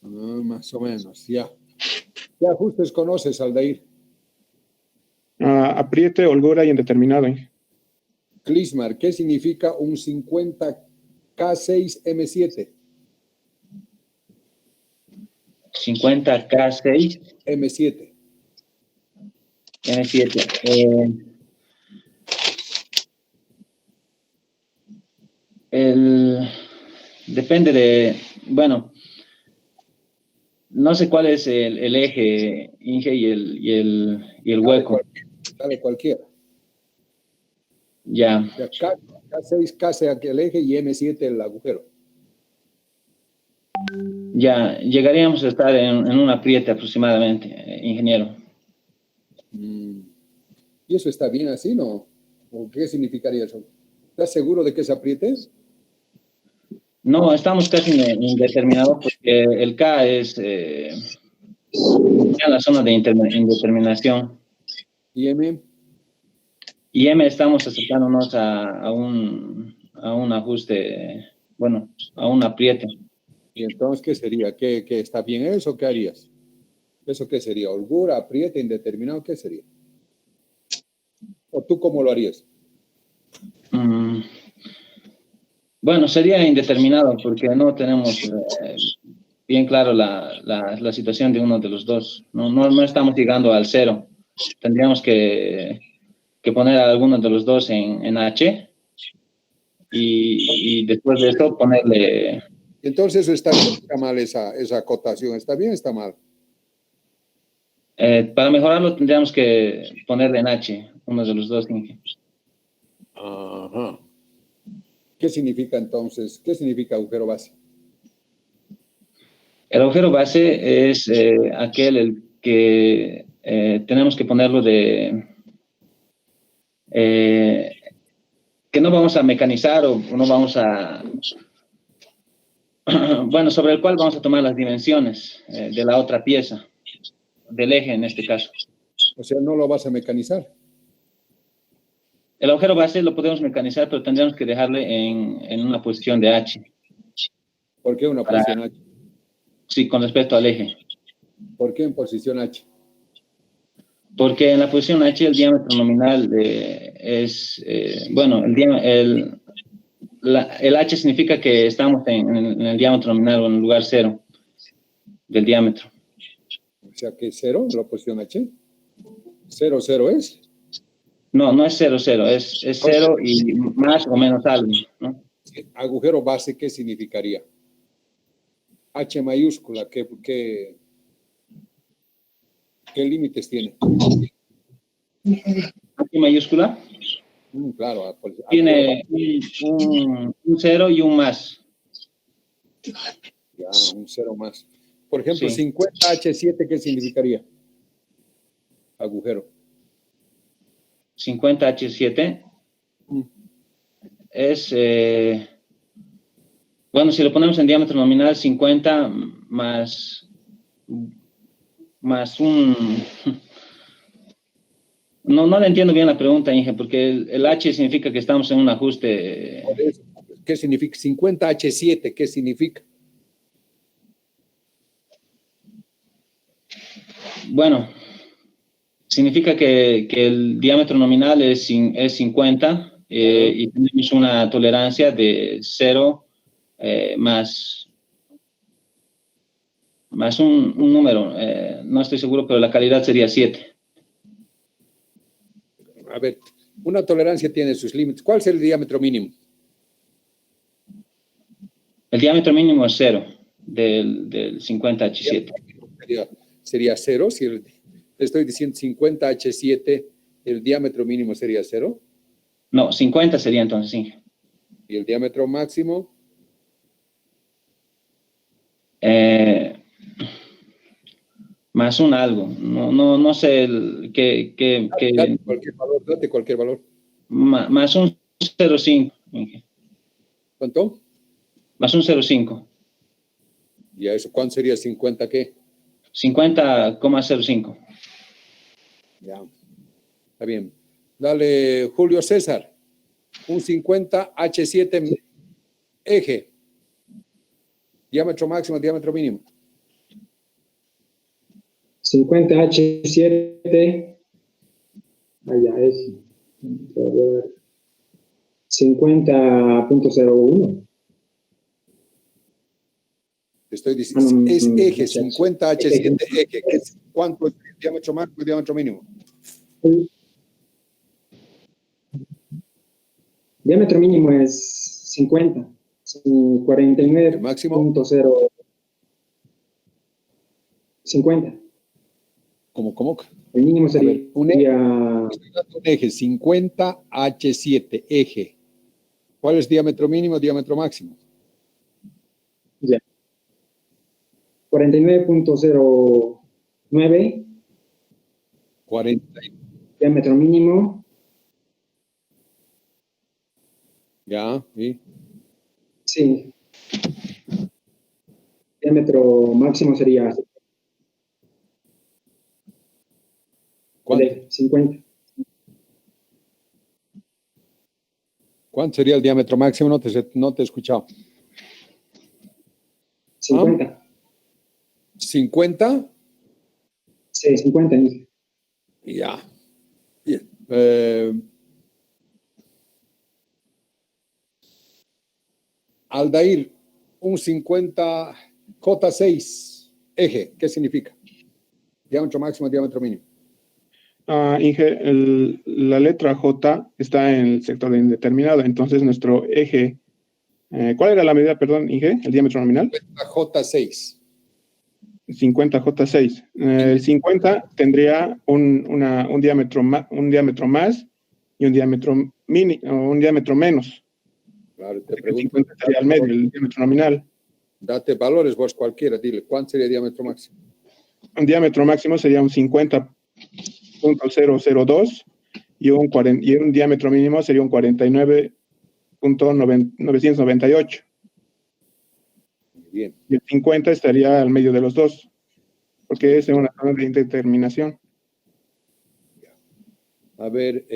Más o menos, ya. ¿Qué ajustes conoces, Aldair? Apriete, holgura y indeterminado. Clismar, ¿qué significa un 50K6M7? 50K6 M7. M7. Depende de, no sé cuál es el eje, Inge, y el hueco. Dale cualquiera. Ya. K6, K6 el eje y M7 el agujero. Ya, llegaríamos a estar en un apriete aproximadamente, ingeniero. ¿Y eso está bien así, no? ¿O qué significaría eso? ¿Estás seguro de que es apriete? No, estamos casi indeterminados porque el K es en la zona de indeterminación. ¿Y M? Y M estamos acercándonos a un ajuste, a un apriete. ¿Y entonces qué sería? ¿Qué está bien eso? ¿Qué harías? ¿Eso qué sería? ¿Holgura, apriete, indeterminado? ¿Qué sería? ¿O tú cómo lo harías? Bueno, sería indeterminado porque no tenemos bien claro la situación de uno de los dos. No estamos llegando al cero. Tendríamos que poner a alguno de los dos en H y después de esto ponerle... Entonces está bien, está mal esa acotación. ¿Está bien o está mal? Para mejorarlo tendríamos que ponerle en H, uno de los dos. Ajá. ¿Qué significa entonces? ¿Qué significa agujero base? El agujero base es aquel el que tenemos que ponerlo de... que no vamos a mecanizar o no vamos a... bueno, sobre el cual vamos a tomar las dimensiones de la otra pieza, del eje en este caso. O sea, no lo vas a mecanizar. El agujero base lo podemos mecanizar, pero tendríamos que dejarle en una posición de H. ¿Por qué una posición H? Sí, con respecto al eje. ¿Por qué en posición H? Porque en la posición H el diámetro nominal es, bueno, el H significa que estamos en el diámetro nominal o en el lugar cero del diámetro. O sea que cero, la posición H. ¿Cero, cero es? No es 0, 0, es 0 y más o menos algo, ¿no? Agujero base, ¿qué significaría? H mayúscula, ¿qué límites tiene? H mayúscula. Claro. Tiene un 0 y un más. Ya, un 0 más. Por ejemplo, sí. 50H7, ¿qué significaría? Agujero. 50H7 es, bueno, si lo ponemos en diámetro nominal, 50 más un... No le entiendo bien la pregunta, Inge, porque el H significa que estamos en un ajuste. ¿Qué significa? 50H7, ¿qué significa? Bueno, significa que el diámetro nominal es 50 y tenemos una tolerancia de 0 más un número. No estoy seguro, pero la calidad sería 7. A ver, una tolerancia tiene sus límites. ¿Cuál es el diámetro mínimo? El diámetro mínimo es 0 del 50H7. Sería 0. Si te estoy diciendo 50H7, el diámetro mínimo sería 0. No, 50 sería entonces, sí. ¿Y el diámetro máximo? Más un algo. No sé qué. Date cualquier valor. Más un 0,5. ¿Cuánto? Más un 0,5. ¿Y a eso cuánto sería 50 qué? 50,05. Ya. Está bien. Dale, Julio César. Un 50H7 eje. Diámetro máximo, diámetro mínimo. 50H7. Allá es. 50.01. Te estoy diciendo, es eje, 50H7 eje. ¿Cuánto es el diámetro máximo y diámetro mínimo? Diámetro mínimo es 50. 49. Máximo. 0. 50. ¿Cómo? El mínimo sería un eje 50H7 eje. ¿Cuál es diámetro mínimo, diámetro máximo? Ya. 49.09. 40. Diámetro mínimo. Ya, ¿sí? Sí. Diámetro máximo sería ¿cuánto? 50. ¿Cuánto sería el diámetro máximo? No te he escuchado. 50. ¿50? Sí, 50. Ya. Bien. Aldair, un 50 J6 eje, ¿qué significa? Diámetro máximo, diámetro mínimo. Inge, la letra J está en el sector de indeterminado, entonces nuestro eje, ¿cuál era la medida, perdón, Inge? ¿El diámetro nominal? 50 J6. 50 J6. El 50 tendría un diámetro más y un diámetro menos. Claro, te El pregunto. 50 estaría al medio, el diámetro nominal. Date valores vos cualquiera, dile, ¿cuánto sería el diámetro máximo? Un diámetro máximo sería un 50.002 y un diámetro mínimo sería un 49.998. Bien. Y el 50 estaría al medio de los dos, porque es una zona de indeterminación. A ver,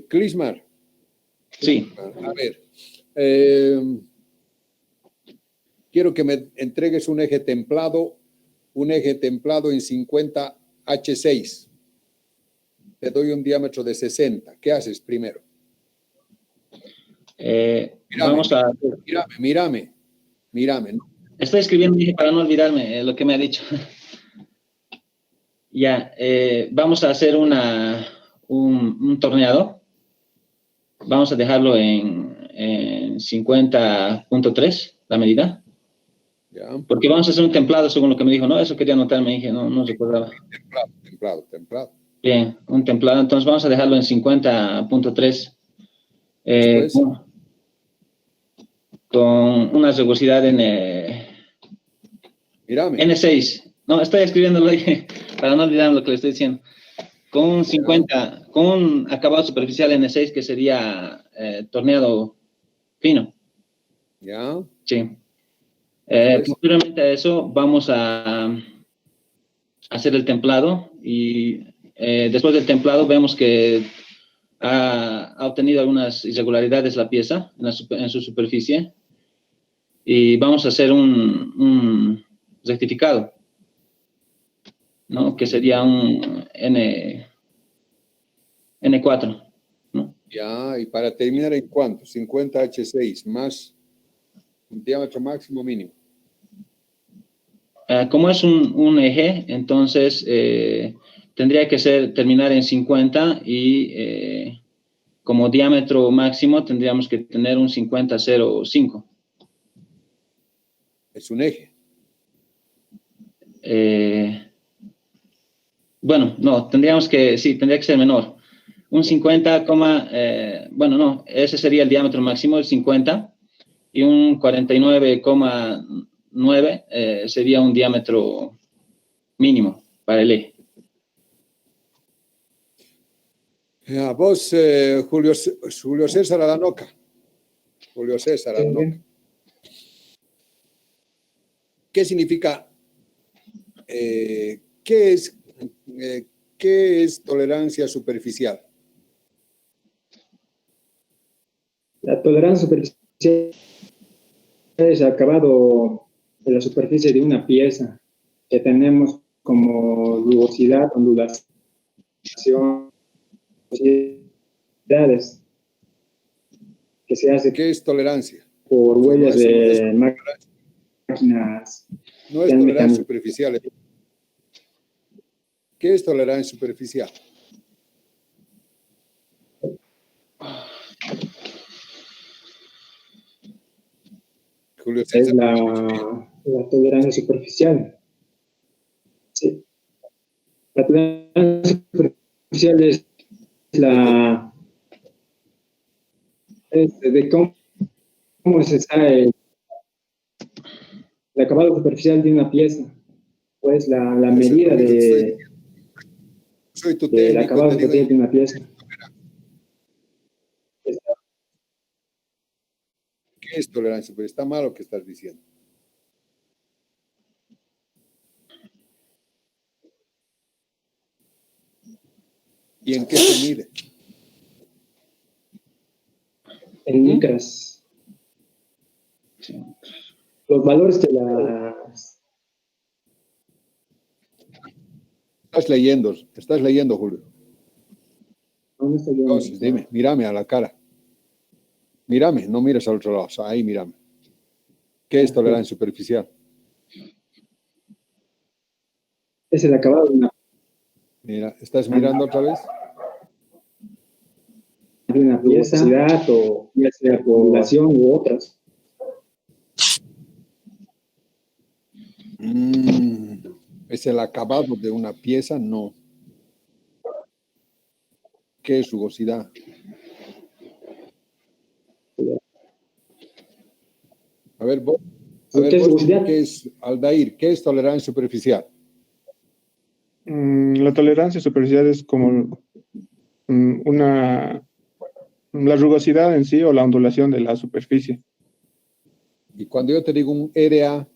Clismar. Sí. A ver, quiero que me entregues un eje templado en 50 H6. Te doy un diámetro de 60. ¿Qué haces primero? Vamos a... Mírame. ¿No? Estoy escribiendo para no olvidarme lo que me ha dicho. Ya, vamos a hacer un torneado. Vamos a dejarlo en 50.3, la medida. Ya. Porque vamos a hacer un templado según lo que me dijo, ¿no? Eso quería anotar, me dije, no recordaba. Templado. Bien, un templado. Entonces vamos a dejarlo en 50.3. Con una rugosidad N6. No, estoy escribiéndolo ahí para no olvidar lo que le estoy diciendo. Con un 50, con un acabado superficial N6 que sería torneado fino. ¿Ya? Sí. Posteriormente a eso vamos a hacer el templado y después del templado vemos que ha obtenido algunas irregularidades la pieza en su superficie y vamos a hacer un rectificado, ¿no? Que sería un N4, ¿no? Ya, y para terminar, ¿en cuánto? 50 H6 más un diámetro máximo mínimo. Como es un eje, entonces tendría que terminar en 50 y como diámetro máximo tendríamos que tener un 50.05. Es un eje. Bueno, no, tendría que ser menor. Un 50, bueno, no, ese sería el diámetro máximo, el 50, y un 49,9 sería un diámetro mínimo para el eje. A vos, Julio César Aranoca. ¿Qué significa? ¿Qué es tolerancia superficial? La tolerancia superficial es el acabado de la superficie de una pieza que tenemos como rugosidad, ondulación, que se hace. ¿Qué es tolerancia? Por huellas de máquinas. No es tolerancia superficial. ¿Qué es tolerancia superficial? Julio César. Es la tolerancia superficial. Sí. La tolerancia superficial es de cómo se sabe el acabado superficial de una pieza. Pues la medida del acabado superficial de una pieza. ¿Qué es tolerancia? Pero está mal lo que estás diciendo. ¿Y en qué se mide? En micras. Sí. Los valores que las Estás leyendo, Julio. ¿Dónde está leyendo? Entonces, dime, mírame a la cara. Mírame, no mires al otro lado, o sea, ahí mírame. ¿Qué es tolerancia superficial? Es el acabado de Mira, ¿estás mirando otra vez? una pieza, o ya sea por ondulación u otras. ¿Es el acabado de una pieza? No. ¿Qué es rugosidad? A ver, vos, ¿qué es, Aldair, qué es tolerancia superficial? La tolerancia superficial es como la rugosidad en sí o la ondulación de la superficie. Y cuando yo te digo un RA,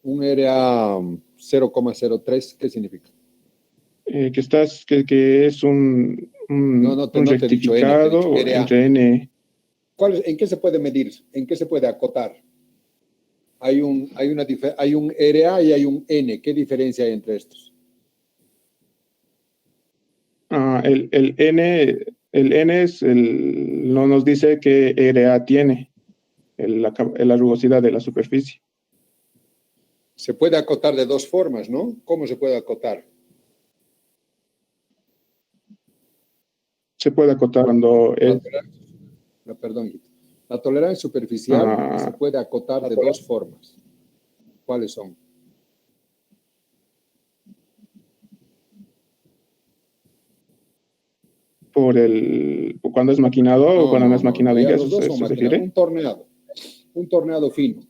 un RA 0,03, ¿qué significa? Que es un rectificado entre N. ¿En qué se puede medir? ¿En qué se puede acotar? Hay un RA y hay un N. ¿Qué diferencia hay entre estos? El N no nos dice qué RA tiene la rugosidad de la superficie. Se puede acotar de dos formas, ¿no? ¿Cómo se puede acotar? Se puede acotar cuando la tolerancia superficial se puede acotar de dos formas. ¿Cuáles son? Cuando es maquinado o cuando no es maquinado. ¿En qué se refiere? Un torneado fino.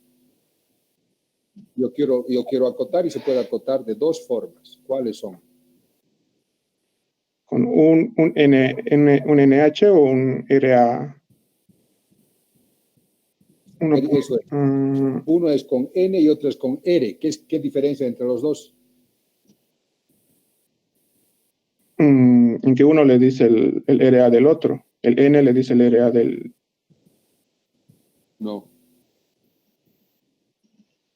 Yo quiero acotar y se puede acotar de dos formas. ¿Cuáles son? Con un NH o un RA. Uno es con N y otro es con R. ¿Qué diferencia entre los dos? En que uno le dice el RA del otro. El N le dice el RA del... No.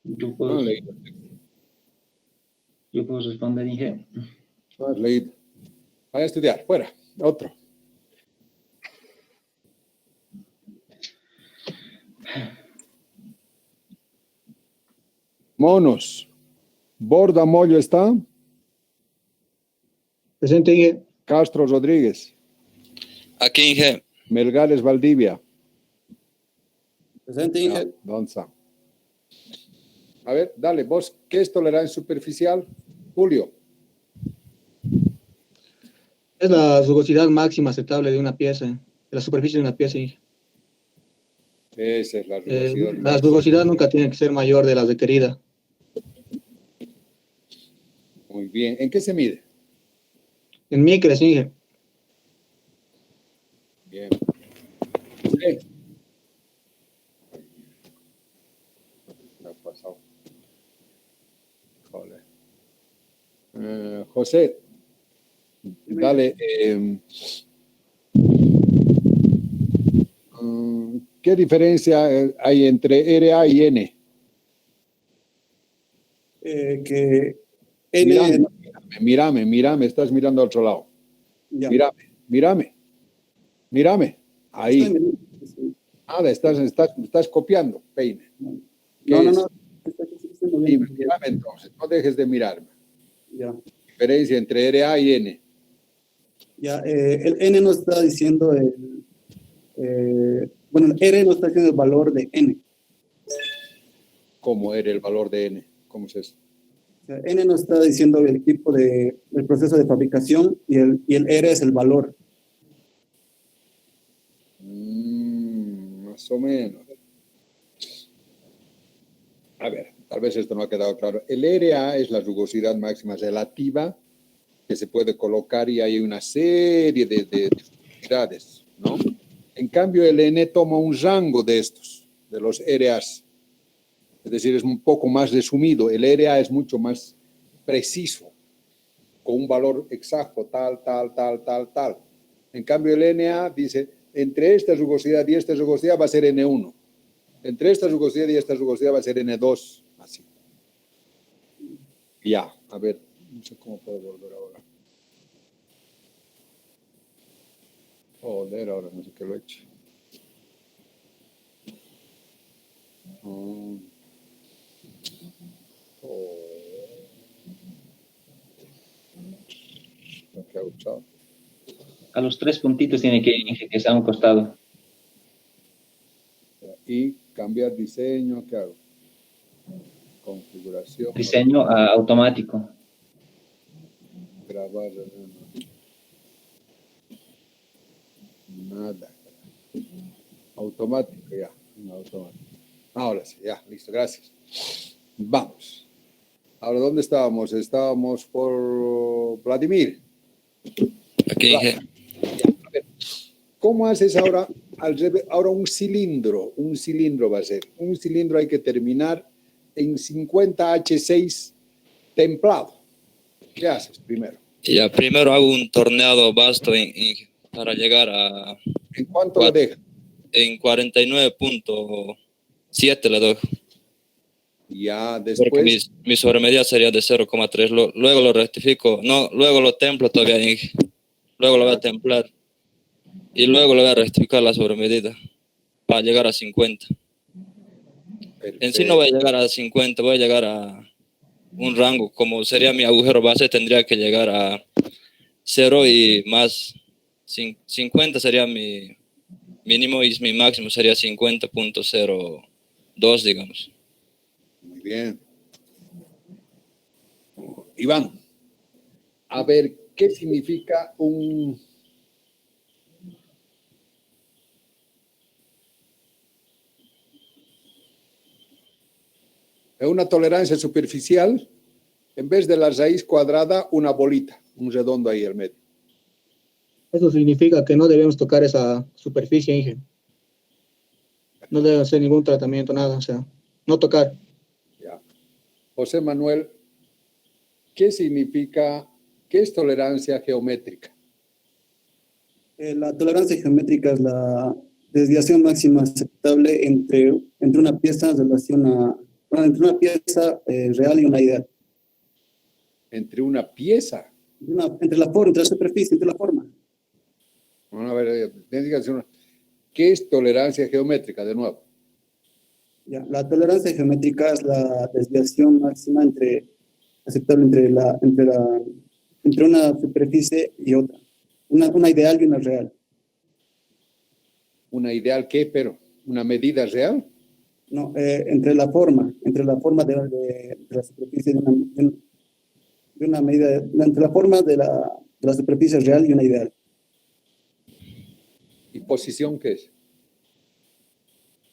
Yo puedo responder, Inge. No has leído. Vaya a estudiar. Fuera. Otro. Monos. Borda Mollo está. Presente, Inge. Castro Rodríguez. Aquí, Inge. Melgares Valdivia. Presente, Inge. Donza. A ver, dale, vos, ¿qué es tolerancia superficial? Julio. Es la rugosidad máxima aceptable de una pieza, de la superficie de una pieza, Inge. Esa es la rugosidad. La rugosidad nunca tiene que ser mayor de la requerida. Muy bien. ¿En qué se mide? En micras, Inge. Bien. Sí. Me ha pasado. Joder. José, dale. ¿Qué diferencia hay entre RA y N? Que N... Mírame, estás mirando al otro lado. Ya. Mírame. Ahí. Nada, estás copiando, Peine. No. Mírame entonces, no dejes de mirarme. Ya. Diferencia entre RA y N. Ya, el N nos está diciendo bueno, el R nos está diciendo el valor de N. ¿Cómo era el valor de N? ¿Cómo es eso? O sea, N nos está diciendo el tipo del proceso de fabricación y el R es el valor. Más o menos. A ver, tal vez esto no ha quedado claro. El RA es la rugosidad máxima relativa que se puede colocar y hay una serie de unidades, ¿no? En cambio, el N toma un rango de estos, de los RAs. Es decir, es un poco más resumido. El RA es mucho más preciso, con un valor exacto, tal. En cambio, el NA dice, entre esta rugosidad y esta rugosidad va a ser N1. Entre esta rugosidad y esta rugosidad va a ser N2. Así. Ya, a ver, no sé cómo puedo volver ahora. Joder, ahora no sé qué lo he hecho. Oh. ¿Qué hago? Chao. A los 3 puntitos tiene que sea a un costado. Y cambiar diseño, ¿qué hago? Configuración. Diseño automático. Grabar. Nada. Automático, ya. Automático. Ahora sí, ya, listo, gracias. Vamos. Ahora, ¿dónde estábamos? Estábamos por Vladimir. Aquí, Inge. A ver, ¿cómo haces ahora al revés? Ahora un cilindro va a ser. Un cilindro hay que terminar en 50H6 templado. ¿Qué haces primero? Ya, primero hago un torneado vasto para llegar a... ¿En cuánto lo dejas? En 49.7 le doy. Ya, después... Porque mi sobremedida sería de 0,3. Luego lo rectifico. No, luego lo templo todavía, Inge. Luego lo voy a templar. Y luego le voy a rectificar la sobremedida para llegar a 50. Perfecto. En sí no voy a llegar a 50, voy a llegar a un rango. Como sería mi agujero base, tendría que llegar a 0 y más. 50 sería mi mínimo y mi máximo sería 50.02, digamos. Muy bien. Iván, a ver, ¿qué significa un... una tolerancia superficial? En vez de la raíz cuadrada, una bolita, un redondo ahí al medio. Eso significa que no debemos tocar esa superficie, Inge. No debe hacer ningún tratamiento, nada, o sea, no tocar. Ya. José Manuel, ¿qué significa, qué es tolerancia geométrica? La tolerancia geométrica es la desviación máxima aceptable entre una pieza en relación a, bueno, entre una pieza real y una ideal. Entre una pieza. Entre la forma, entre la superficie, entre la forma. Bueno, a ver, ¿qué es tolerancia geométrica? De nuevo. Ya, la tolerancia geométrica es la desviación máxima aceptable entre una superficie y otra. Una ideal y una real. ¿Una ideal qué, pero? ¿Una medida real? No, entre la forma de la superficie de una medida, entre la forma de la superficie real y una ideal. ¿Y posición qué es?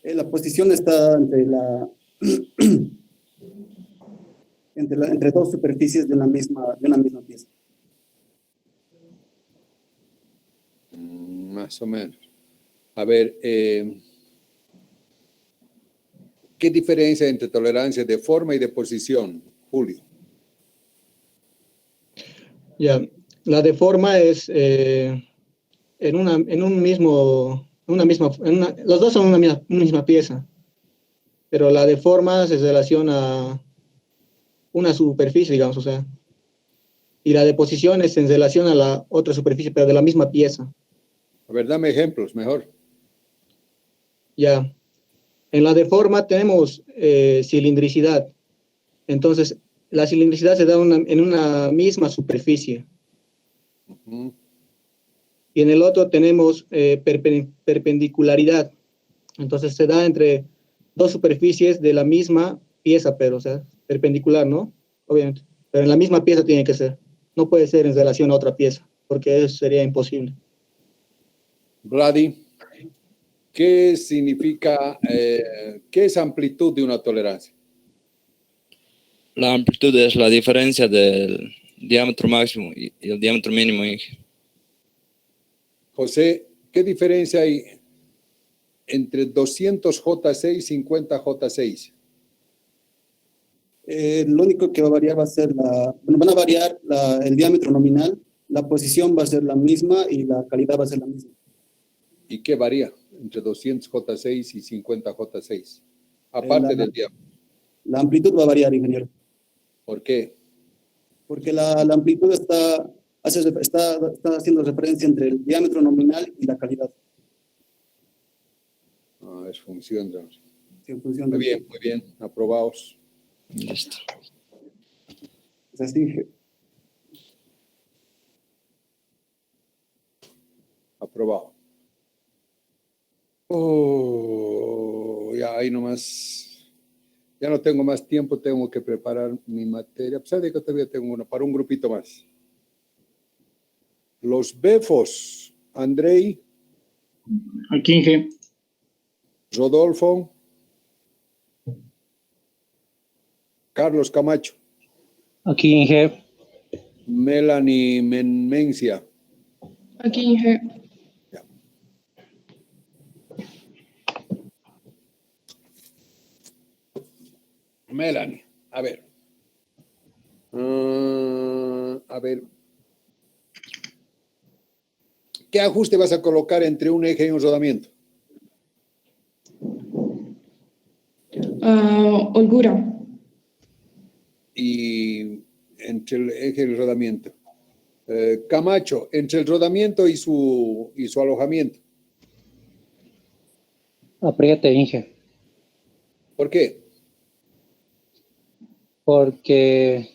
La posición está entre dos superficies de una misma pieza. Más o menos. A ver, ¿qué diferencia entre tolerancia de forma y de posición, Julio? Ya, la de forma es los dos son una misma pieza, pero la de forma se relaciona a una superficie, digamos, o sea, y la de posición es en relación a la otra superficie, pero de la misma pieza. A ver, dame ejemplos, mejor. Ya, en la de forma tenemos cilindricidad, entonces la cilindricidad se da en una misma superficie. Uh-huh. Y en el otro tenemos perpendicularidad. Entonces se da entre dos superficies de la misma pieza, pero, o sea, perpendicular, ¿no? Obviamente. Pero en la misma pieza tiene que ser. No puede ser en relación a otra pieza, porque eso sería imposible. Vladi, ¿qué significa, qué es amplitud de una tolerancia? La amplitud es la diferencia del diámetro máximo y el diámetro mínimo. José, ¿qué diferencia hay entre 200J6 y 50J6? Lo único que va a variar va a ser van a variar el diámetro nominal, la posición va a ser la misma y la calidad va a ser la misma. ¿Y qué varía entre 200J6 y 50J6? Aparte del diámetro. La amplitud va a variar, ingeniero. ¿Por qué? porque la amplitud está haciendo referencia entre el diámetro nominal y la calidad. Ah, es función de... Sí, en función de... Muy bien, aprobados. Listo. Es así. Aprobado. Oh, ya ahí nomás. Ya no tengo más tiempo, tengo que preparar mi materia. A pesar de que todavía tengo uno para un grupito más. Los BEFOS, Andrei. Aquí, Inge. Rodolfo. Carlos Camacho. Aquí, Inge. Melanie Mencia. Aquí, Inge. Melanie, a ver. A ver. ¿Qué ajuste vas a colocar entre un eje y un rodamiento? Holgura. Y entre el eje y el rodamiento. Camacho, entre el rodamiento y su alojamiento. Apriete, Inge. ¿Por qué? Porque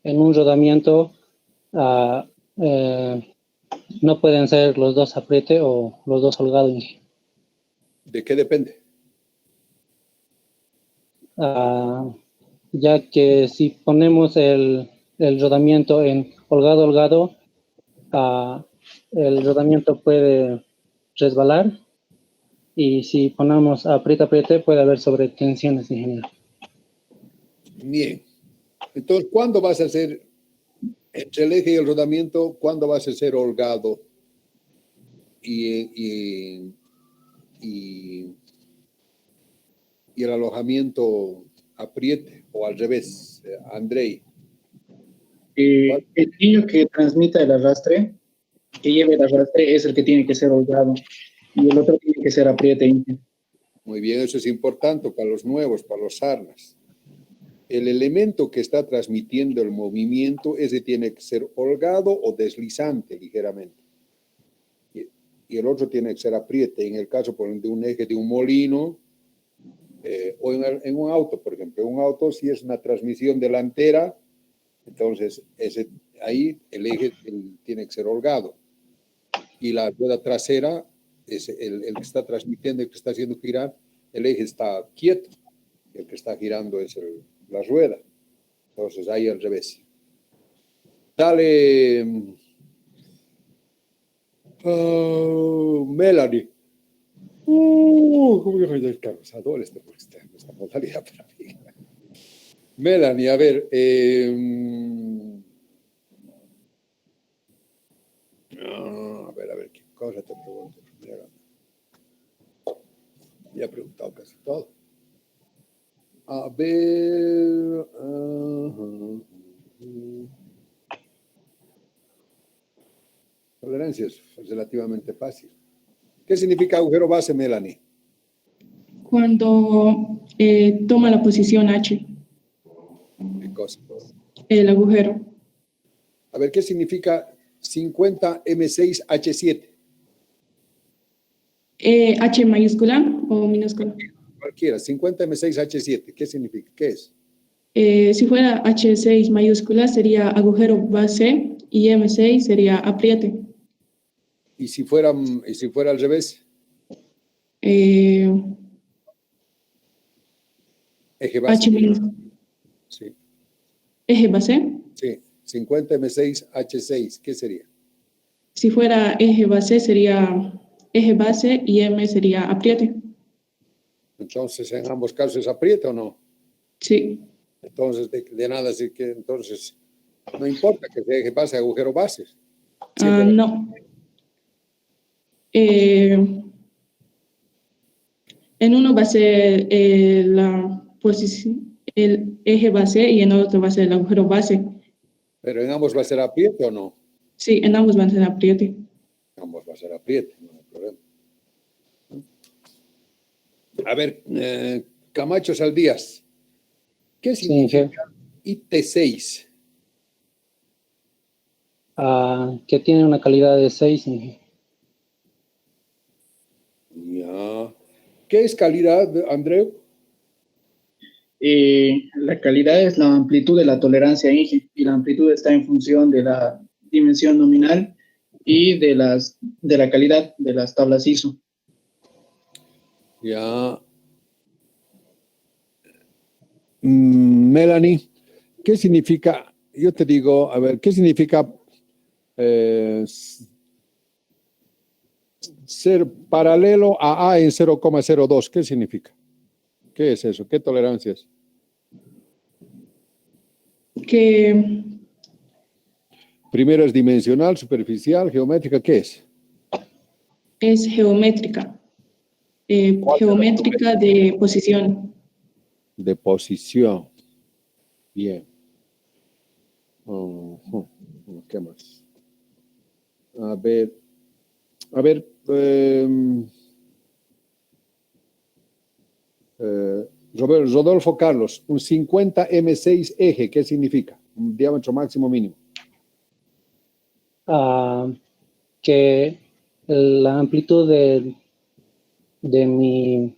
en un rodamiento no pueden ser los dos apriete o los dos holgado, Inge. ¿De qué depende? Ya que si ponemos el rodamiento en holgado, el rodamiento puede resbalar, y si ponemos apriete puede haber sobretensiones, ingeniero. Bien. Entonces, ¿cuándo vas a hacer entre el eje y el rodamiento? ¿Cuándo vas a hacer holgado? Y el alojamiento apriete, o al revés, Andrei. El niño que transmita el arrastre, que lleve el arrastre, es el que tiene que ser holgado, y el otro tiene que ser apriete, Inge. Muy bien, eso es importante para los nuevos, para los sarnas. El elemento que está transmitiendo el movimiento, ese tiene que ser holgado o deslizante ligeramente. Y el otro tiene que ser apriete. En el caso, por ejemplo, de un eje de un molino, o en un auto, por ejemplo. En un auto, si es una transmisión delantera, entonces ahí el eje tiene que ser holgado. Y la rueda trasera, es el que está transmitiendo, el que está haciendo girar, el eje está quieto. El que está girando es la rueda. Entonces, ahí al revés. Dale, Melanie. ¿Cómo yo el cargozador esta modalidad para mí? Melanie, a ver. A ver, ¿qué cosa te pregunto? Ya he preguntado casi todo. A ver. Tolerancia es relativamente fácil. ¿Qué significa agujero base, Melanie? Cuando toma la posición H, ¿Qué cosa? el agujero. A ver, ¿qué significa 50 M6H7? H mayúscula o minúscula. Cualquiera, 50 M6H7. ¿Qué significa? ¿Qué es? Si fuera H6 mayúscula sería agujero base y M6 sería apriete. ¿Y si fuera al revés? H base. minúscula. Sí. Eje base. Sí, 50 M6H6. ¿Qué sería? Si fuera eje base sería eje base y M sería apriete. Entonces, en ambos casos es apriete o no? Sí. Entonces, de nada, así que entonces no importa que sea eje base, agujero base. No. En uno va a ser la posición, el eje base, y en otro va a ser el agujero base. ¿Pero en ambos va a ser apriete o no? Sí, en ambos van a ser apriete. En ambos va a ser apriete, no hay problema. A ver, Camacho Saldías, ¿qué significa IT6? que tiene una calidad de 6, Inge. Ya. ¿Qué es calidad, Andreu? La calidad es la amplitud de la tolerancia, Inge, y la amplitud está en función de la dimensión nominal y de la calidad de las tablas ISO. Ya. Melanie, ¿qué significa? Yo te digo, a ver, ¿qué significa ser paralelo a A en 0,02? ¿Qué significa? ¿Qué es eso? ¿Qué tolerancia es? Que Primero es dimensional, superficial, geométrica, ¿qué es? es geométrica. Geométrica de posición. De posición. Bien. ¿Qué más? A ver, Rodolfo Carlos, un 50 M6 eje, ¿qué significa? Un diámetro máximo mínimo. Que la amplitud de mi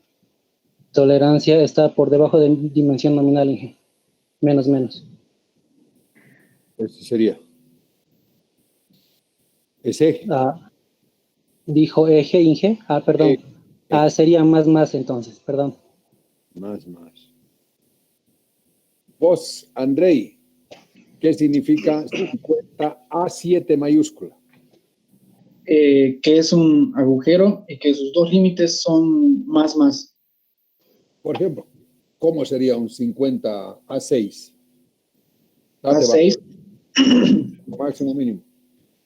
tolerancia está por debajo de dimensión nominal, Inge. Menos. Ese sería. ¿Es eje? Dijo eje, Inge. Perdón. Sería más entonces, perdón. Más. Vos, Andrei, ¿qué significa 50 A7 mayúscula? Que es un agujero y que sus dos límites son más. Por ejemplo, ¿cómo sería un 50 A6? A6. Máximo mínimo.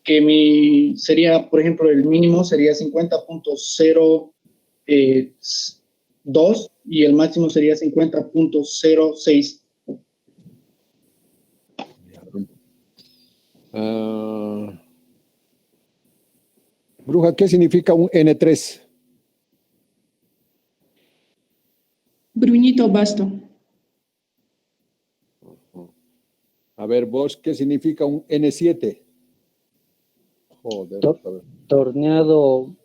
Que sería, por ejemplo, el mínimo sería 50.02 y el máximo sería 50.06. Bruja, ¿qué significa un N3? Bruñito vasto. A ver, vos, ¿qué significa un N7? Joder. Torneado.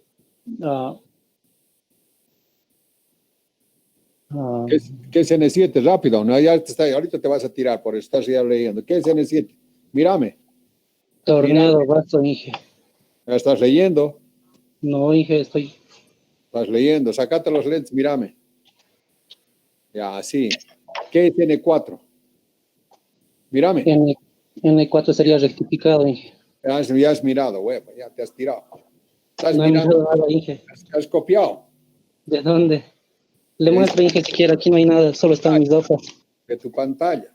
¿Qué es N7? Rápido, ¿no? Ahorita te vas a tirar por estar ya leyendo. ¿Qué es N7? Mírame. Torneado vasto, Inge. ¿Ya estás leyendo? No, Inge, estoy. Estás leyendo. Sácate los lentes, mírame. Ya, así. ¿Qué es N4? Mírame. N4 sería rectificado, Inge. Ya has mirado, huevo, ya te has tirado. No he mirado nada, Inge. ¿Has copiado? ¿De dónde? Le muestro, Inge, si quiere. Aquí no hay nada, solo están mis hojas. De tu pantalla.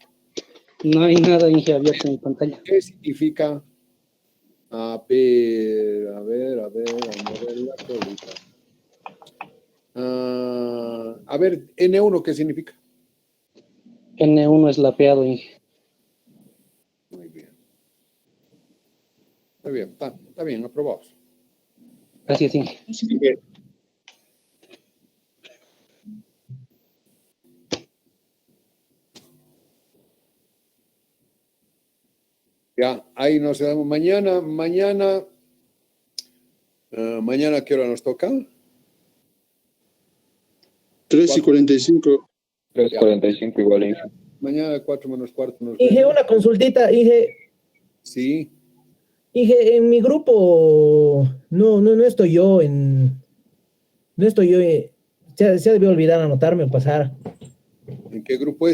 No hay nada, Inge, abierto en mi pantalla. ¿Qué significa? A ver, vamos a ver la colita. A ver, N1, ¿qué significa? N1 es lapeado, Inge. Muy bien. Está bien, aprobados. Gracias, Inge. Ya, ahí nos vemos mañana. Mañana, ¿qué hora nos toca? 3:45. 3:45 igual, Inge. Mañana 4 menos cuarto. Inge, una consultita, Inge. Sí. Inge, en mi grupo no estoy yo se debió olvidar anotarme o pasar. ¿En qué grupo es?